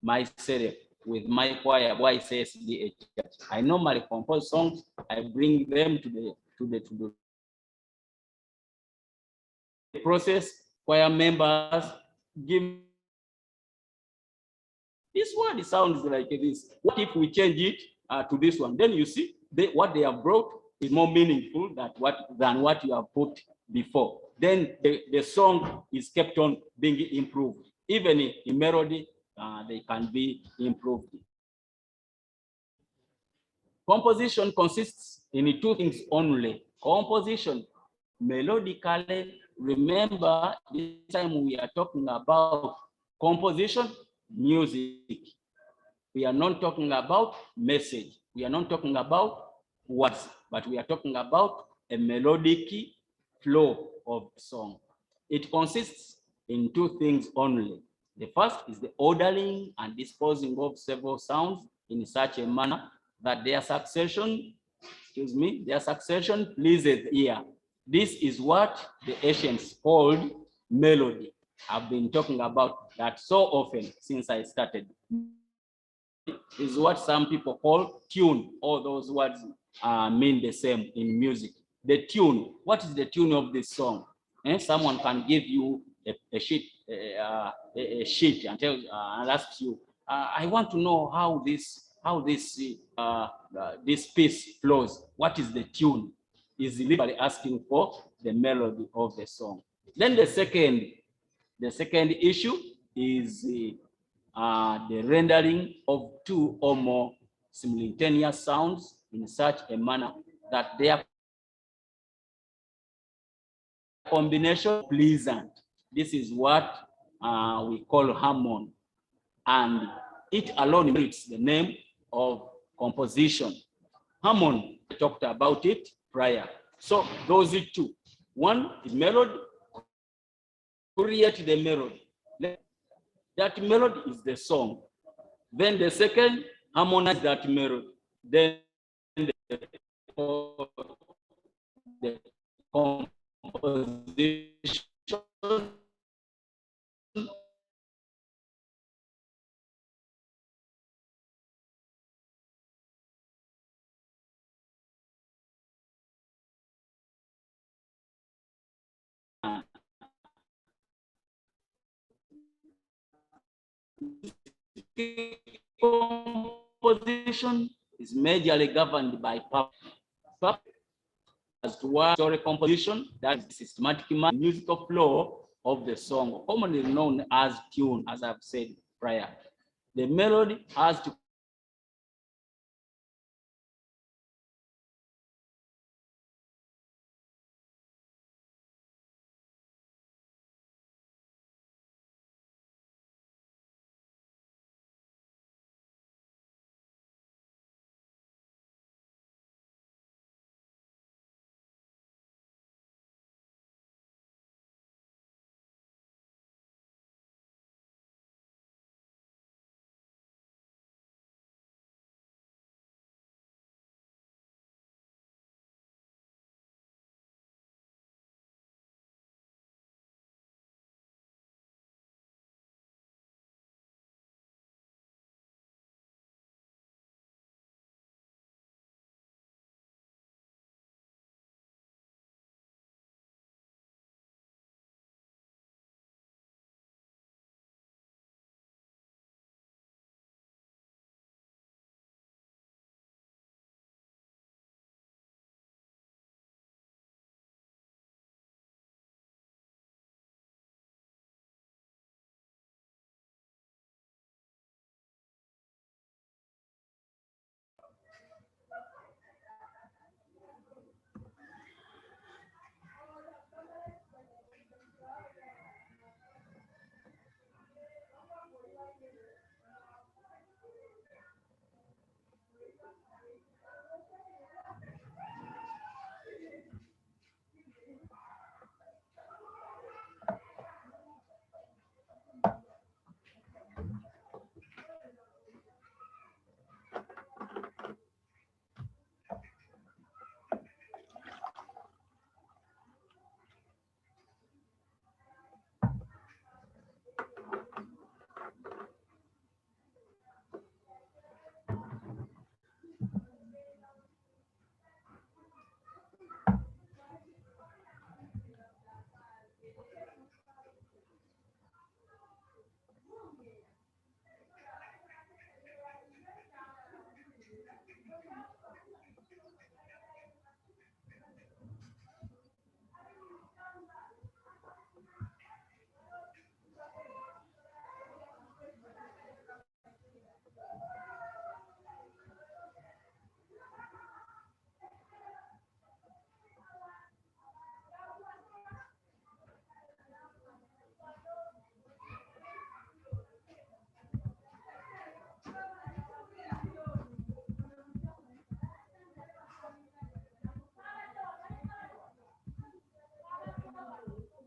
[SPEAKER 1] myself with my choir, YCSDA church. I normally compose songs, I bring them to the process. Choir members give this one. It sounds like this. What if we change it to this one? Then you see what they have brought is more meaningful than what you have put before. Then the song is kept on being improved. Even in melody, they can be improved. Composition consists in two things only. Composition, melodically, remember this time we are talking about composition, music. We are not talking about message. We are not talking about words, but we are talking about a melodic flow of song. It consists in two things only. The first is the ordering and disposing of several sounds in such a manner that their succession pleases the ear. This is what the ancients called melody. I've been talking about that so often since I started. Is what some people call tune. All those words mean the same in music. The tune, what is the tune of this song? Someone can give you a sheet and tell and ask you, I want to know how this piece flows. What is the tune? Is literally asking for the melody of the song. Then the second issue is the rendering of two or more simultaneous sounds in such a manner that their combination pleasant. This is what we call harmony, and it alone merits the name of composition. Harmony, I talked about it prior. So those are two. One is melody, create the melody. That melody is the song. Then the second, harmonize that melody. Then the composition composition is majorly governed by purpose as to what story composition, that is the systematic musical flow of the song, commonly known as tune, as I've said prior. The melody has to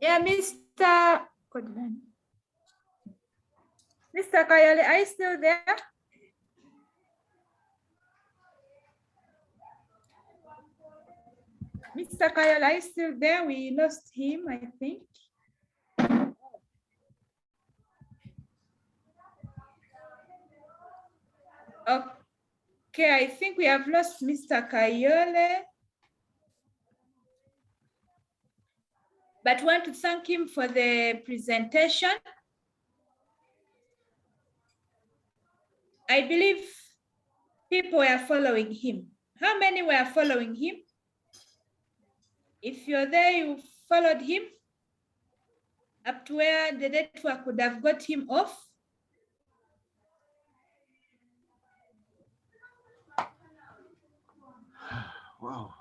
[SPEAKER 3] Yeah, Mr. Kayole, are you still there? Mr. Kayole, are you still there? We lost him, I think. Okay, I think we have lost Mr. Kayole. But want to thank him for the presentation. I believe people were following him. How many were following him? If you're there, you followed him up to where the network would have got him off.
[SPEAKER 2] Wow.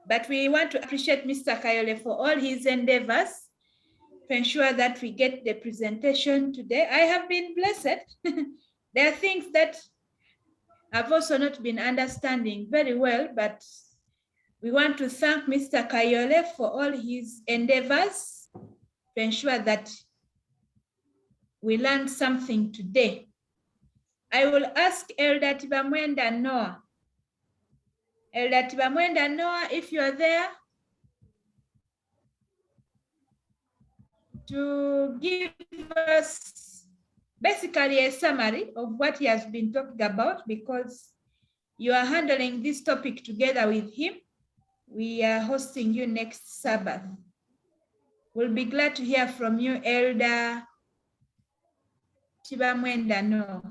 [SPEAKER 3] But we want to appreciate Mr. Kayole for all his endeavors to ensure that we get the presentation today. I have been blessed. There are things that I've also not been understanding very well, but we want to thank Mr. Kayole for all his endeavors to ensure that we learned something today. I will ask Elder Tibamwenda Noah. Elder Tibamwenda Noah, if you're there, to give us basically a summary of what he has been talking about, because you are handling this topic together with him. We are hosting you next Sabbath. We'll be glad to hear from you, Elder Tibamwenda Noah.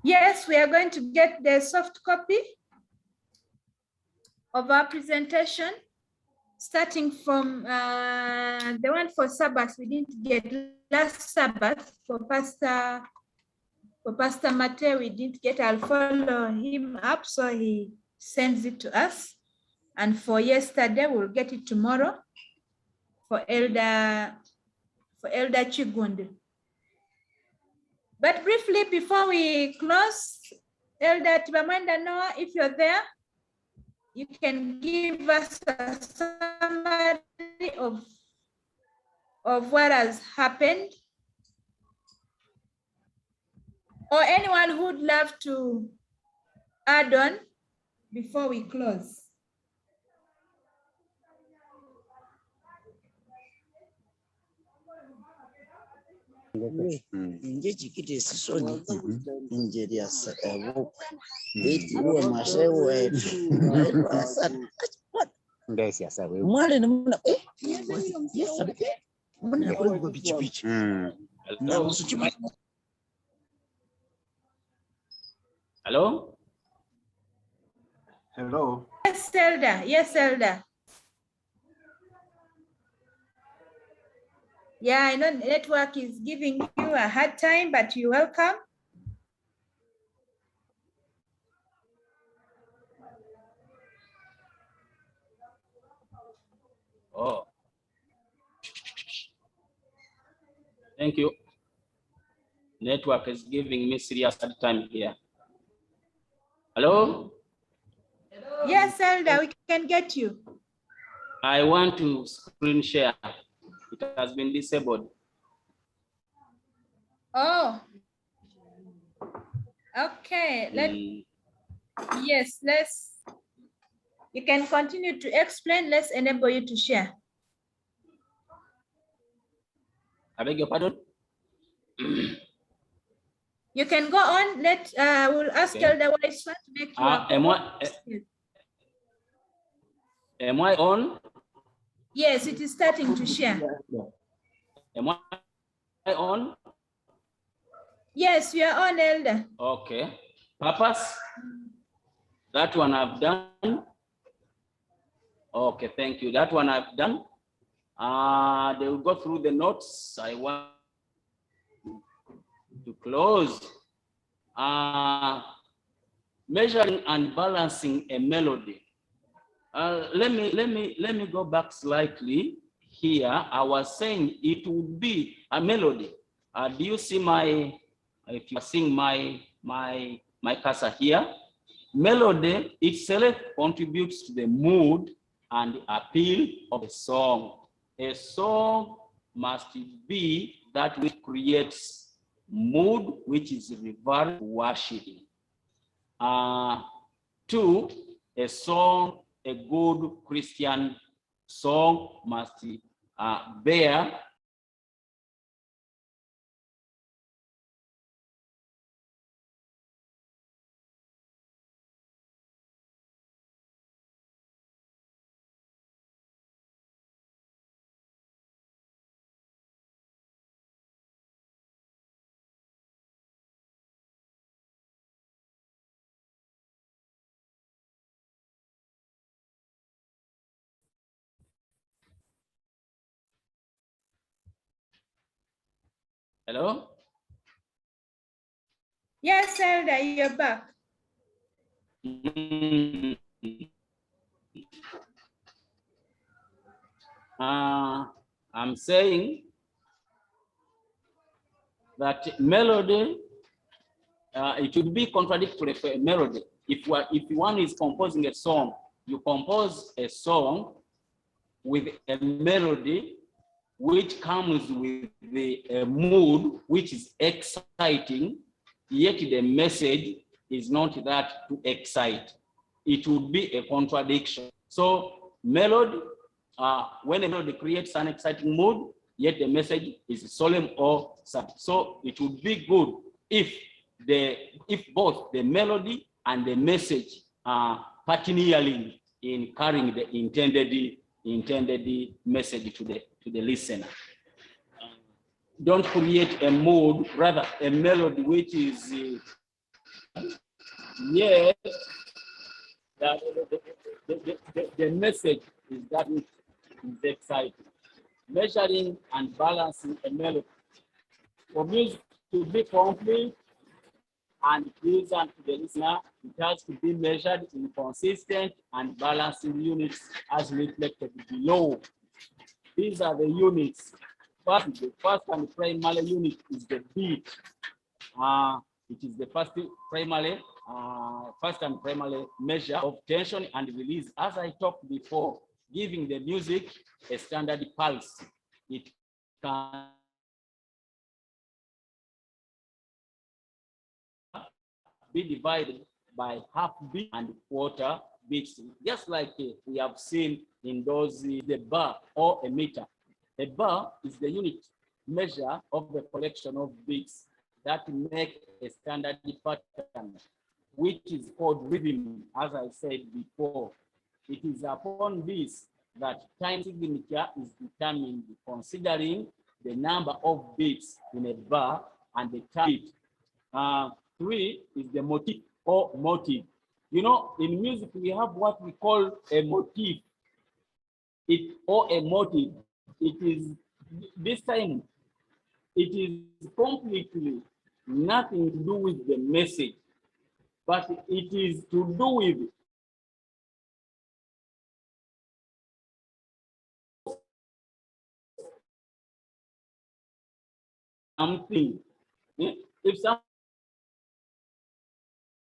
[SPEAKER 3] Yes, we are going to get the soft copy of our presentation, starting from the one for Sabbath we didn't get last Sabbath. For Pastor Mateo, we didn't get. I'll follow him up so he sends it to us. And for yesterday, we'll get it tomorrow for Elder Chigundi. But briefly, before we close, Elder Tibamwenda Noah, if you're there, you can give us a summary of what has happened. Or anyone who would love to add on before we close.
[SPEAKER 7] Nje chikiti sisoni nje ya sakabu eti uwe mashewe wetu ndesi ya sawe mwale namna yes mna kwa pichi pichi na usuchima.
[SPEAKER 1] Hello?
[SPEAKER 2] Hello.
[SPEAKER 3] Yes, Elder. Yes, Elder. Yeah, I know network is giving you a hard time, but you're welcome.
[SPEAKER 1] Oh. Thank you. Network is giving me serious hard time here. Hello?
[SPEAKER 3] Yes, Elder, we can get you.
[SPEAKER 1] I want to screen share. It has been disabled.
[SPEAKER 3] Oh. Okay. Yes, you can continue to explain. Let's enable you to share.
[SPEAKER 1] I beg your pardon?
[SPEAKER 3] You can go on. We'll ask Elder Waiswa to make you
[SPEAKER 1] am I on?
[SPEAKER 3] Yes, it is starting to share.
[SPEAKER 1] Am I on?
[SPEAKER 3] Yes, you are on, Elder.
[SPEAKER 1] Okay. Purpose? That one I've done. Okay, thank you. That one I've done. They will go through the notes. I want to close Measuring and balancing a melody. Let me go back slightly here. I was saying it would be a melody. Do you see if you are seeing my cursor here? Melody itself contributes to the mood and appeal of a song. A song must be that which creates mood, which is reverent worship. Two, a good Christian song must bear Hello?
[SPEAKER 3] Yes, Elder, you're back.
[SPEAKER 1] I'm saying that melody, it would be contradictory for a melody. If one is composing a song, you compose a song with a melody which comes with a mood which is exciting, yet the message is not that to excite. It would be a contradiction. So melody, when a melody creates an exciting mood, yet the message is solemn or sad. So it would be good if both the melody and the message are partnering in carrying the intended message to the listener. Don't create a mood, rather a melody which is yes, that the message is that which is exciting. Measuring and balancing a melody. For music to be complete and pleasant to the listener, it has to be measured in consistent and balancing units as reflected below. These are the units. First, the first and primary unit is the beat. It is the first and primary measure of tension and release. As I talked before, giving the music a standard pulse. It can be divided by half beat and quarter beats, just like we have seen in those the bar or a meter. A bar is the unit measure of the collection of beats that make a standard pattern, which is called rhythm, as I said before. It is upon this that time signature is determined considering the number of beats in a bar and the time beat. Three is the motif or motive. You know, in music, we have what we call a motif or a motive. It is this time, it is completely nothing to do with the message, but it is to do with something. If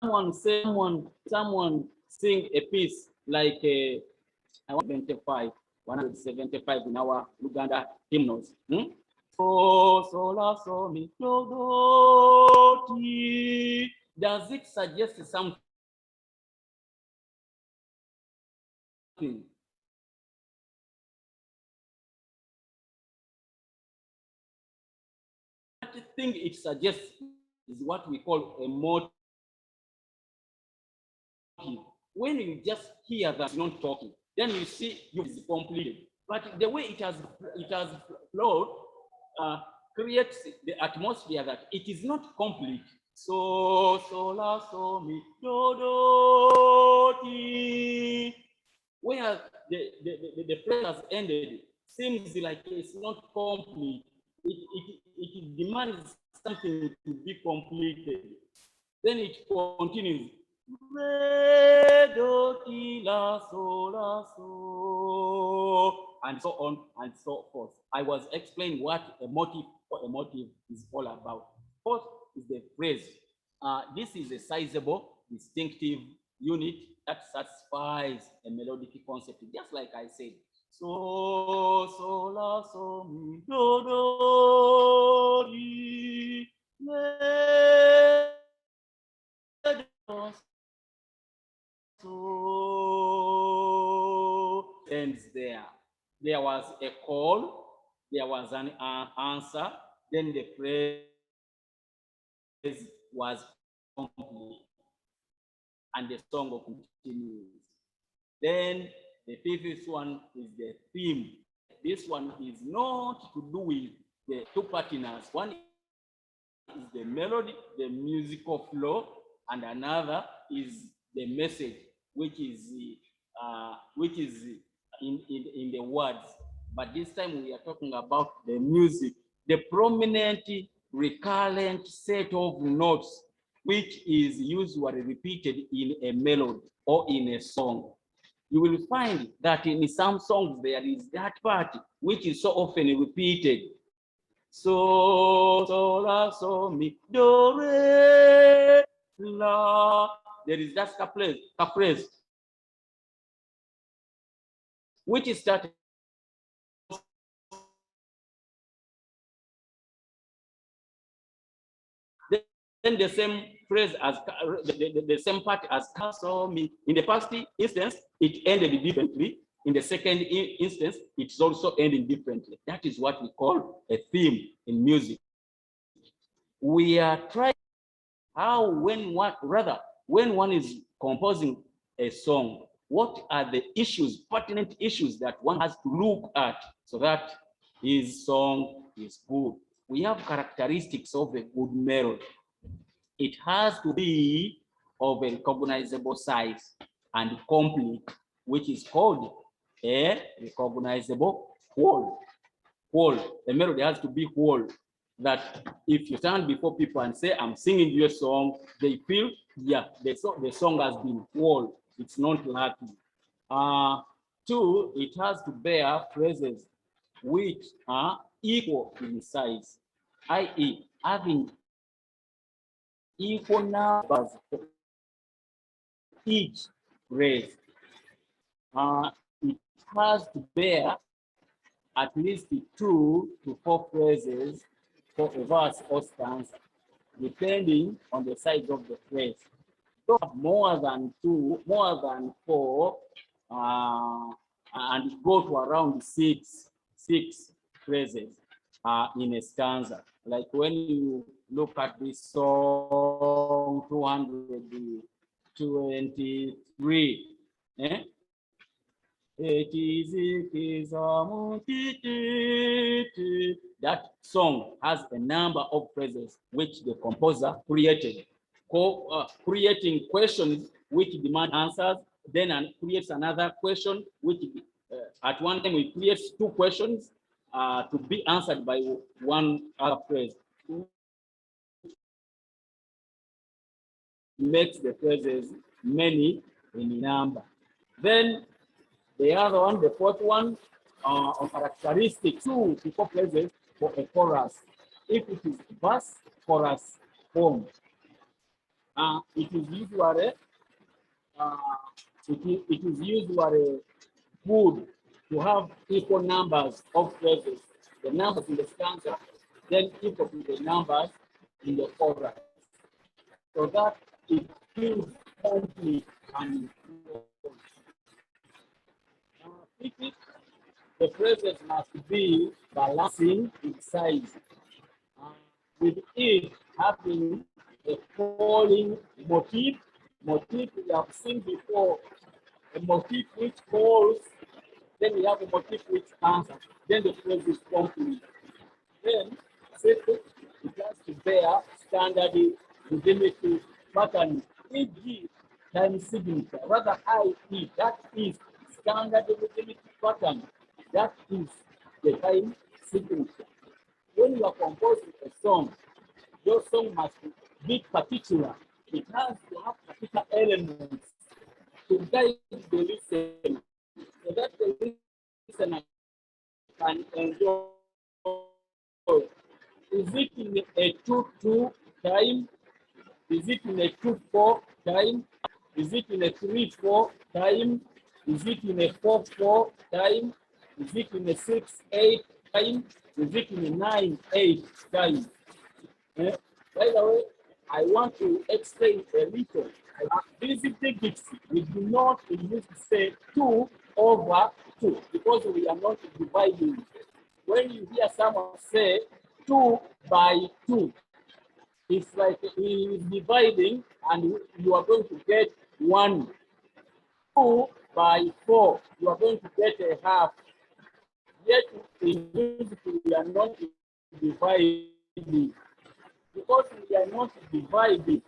[SPEAKER 1] someone sing a piece like 175 in our Uganda hymnals. So la so mi do ti. Does it suggest something? What thing it suggests is what we call a motive. When you just hear that not talking, then you see you is completed. But the way it has flowed creates the atmosphere that it is not complete. So la so mi do ti. Where the prayer has ended seems like it's not complete. It demands something to be completed. Then it continues. Re, do, ti, la, so, and so on and so forth. I was explaining what a motive is all about. First is the phrase. This is a sizable, distinctive unit that satisfies a melodic concept, just like I said. So, la, so, mi, do, re, re, do, so ends there. There was a call, there was an answer, then the phrase was complete, and the song continues. Then the fifth one is the theme. This one is not to do with the two partners. One is the melody, the musical flow, and another is the message, which is in the words. But this time we are talking about the music, the prominent recurrent set of notes, which is usually repeated in a melody or in a song. You will find that in some songs there is that part which is so often repeated. So, la, so, mi, do, re, la. There is that caprese, which is started. Then the same phrase as the same part as so, mi. In the first instance, it ended differently. In the second instance, it's also ending differently. That is what we call a theme in music. We are trying how when one is composing a song, what are the issues, pertinent issues that one has to look at so that his song is good. We have characteristics of a good melody. It has to be of a recognizable size and complete, which is called a recognizable whole. The melody has to be whole. That if you stand before people and say, I'm singing your song, they feel, yeah, the song has been whole. It's not lacking. Two, it has to bear phrases which are equal in size, i.e., having equal numbers for each phrase. It has to bear at least 2 to 4 phrases for a verse or stanza, depending on the size of the phrase. Don't more than 2, more than 4, and go to around 6 phrases in a stanza. Like when you look at this song 223, that song has a number of phrases which the composer created, creating questions which demand answers, then creates another question which at one time we create 2 questions to be answered by one other phrase. Makes the phrases many in number. Then the other one, the fourth one, on characteristics, 2 to 4 phrases for a chorus. If it is verse, chorus, form, it is usually good to have equal numbers of phrases. The numbers in the stanza, then equal to the numbers in the chorus, so that it feels complete and the phrases must be balancing in size, with it having a falling motif. Motif we have seen before, a motif which falls, then we have a motif which answers, then the phrase is complete. Then second, it has to bear standard rhythmic pattern, e.g. time signature, rather i.e. that is standard rhythmic pattern, that is the time signature. When you are composing a song, your song must be particular It has to have particular elements to guide the listener, so that the listener can enjoy. Is it in a 2-2 time? Is it in a 2-4 time? Is it in a 3-4 time? Is it in a 4-4 time? Is it in a 6-8 time? Is it in a 9-8 time? By the way, I want to explain a little. These digits, we do not use to say 2/2 because we are not dividing. When you hear someone say 2/2, it's like he is dividing and you are going to get 1. 2/4, you are going to get a half. Yet in music we are not dividing. Because we are not dividing,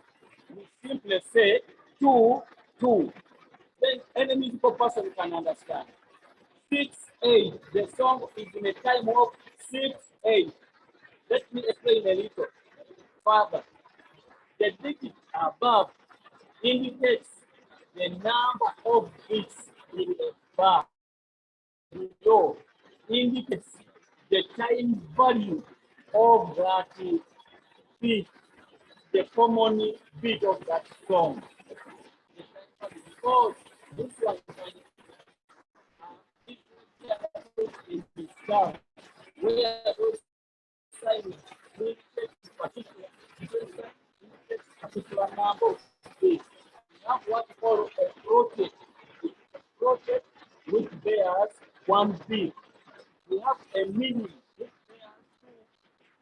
[SPEAKER 1] we simply say 2/2. Then any musical person can understand. 6/8, the song is in a time of 6/8. Let me explain a little further. The digit above indicates the number of beats in a bar. Below indicates the time value of that beat, the common beat of that song. Because this one in the start, where those signs particular number of beats. We have what we call a project. A project which bears 1 beat. We have a meaning which bears 2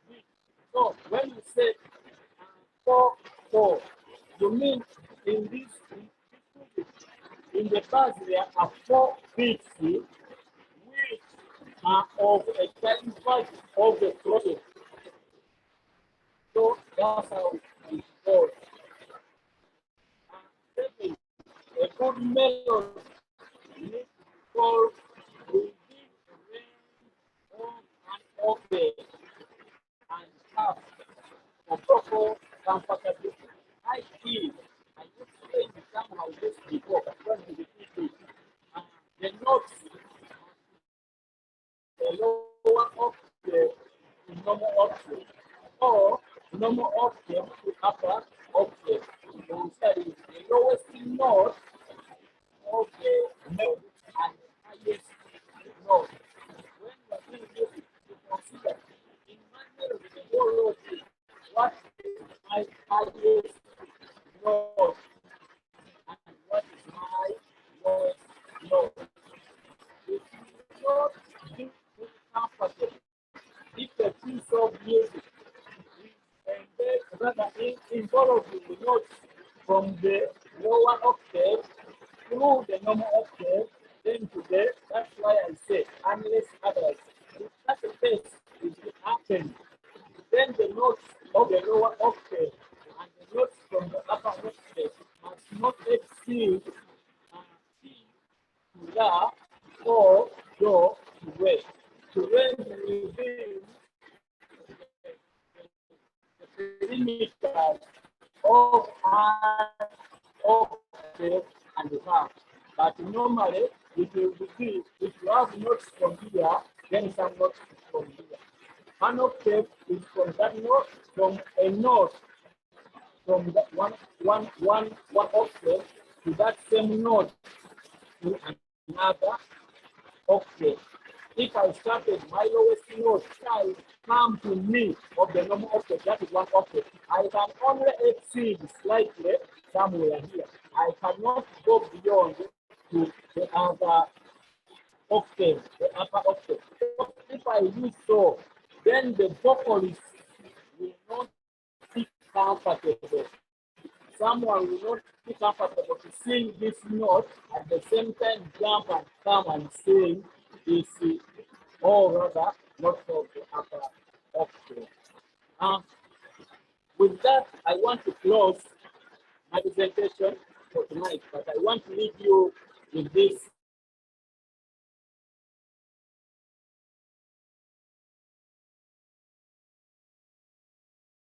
[SPEAKER 1] beats. So when you say 4/4, you mean in this in the past there are 4 beats which are of a time value of the project. So that's how it goes. Second, a good melody needs to fall within the range of an octave and half for proper comfortability. I feel, I explained somehow this before, but let me repeat it. The notes, the lower octave to normal octave, or normal octave to upper octave. So the lowest note of the melody and the highest note. When you are doing music, you consider in my melody the whole note is what is my highest note and what is my lowest note. If you not do comfortable, if the piece of music and then rather involving the notes from the lower octave through the normal octave, then to the, that's why I say, unless otherwise, if such a case is happening, then the notes of the lower octave and the notes from the upper octave must not exceed C to La or Do to Re. To range within perimeters of an octave and a half. But normally, if you have notes from here, then some notes from here. An octave is from that note, from a note, from that one octave to that same note to another octave. If I started my lowest note, shall come to me of the normal octave, that is 1 octave. I can only exceed slightly somewhere here. I cannot go beyond to the other octave, the upper octave. If I do so, then the vocalist will not be comfortable. Someone will not be comfortable to sing this note at the same time jump and come and sing this, or rather, not for the upper octave. With that, I want to close my presentation for tonight, but I want to leave you with this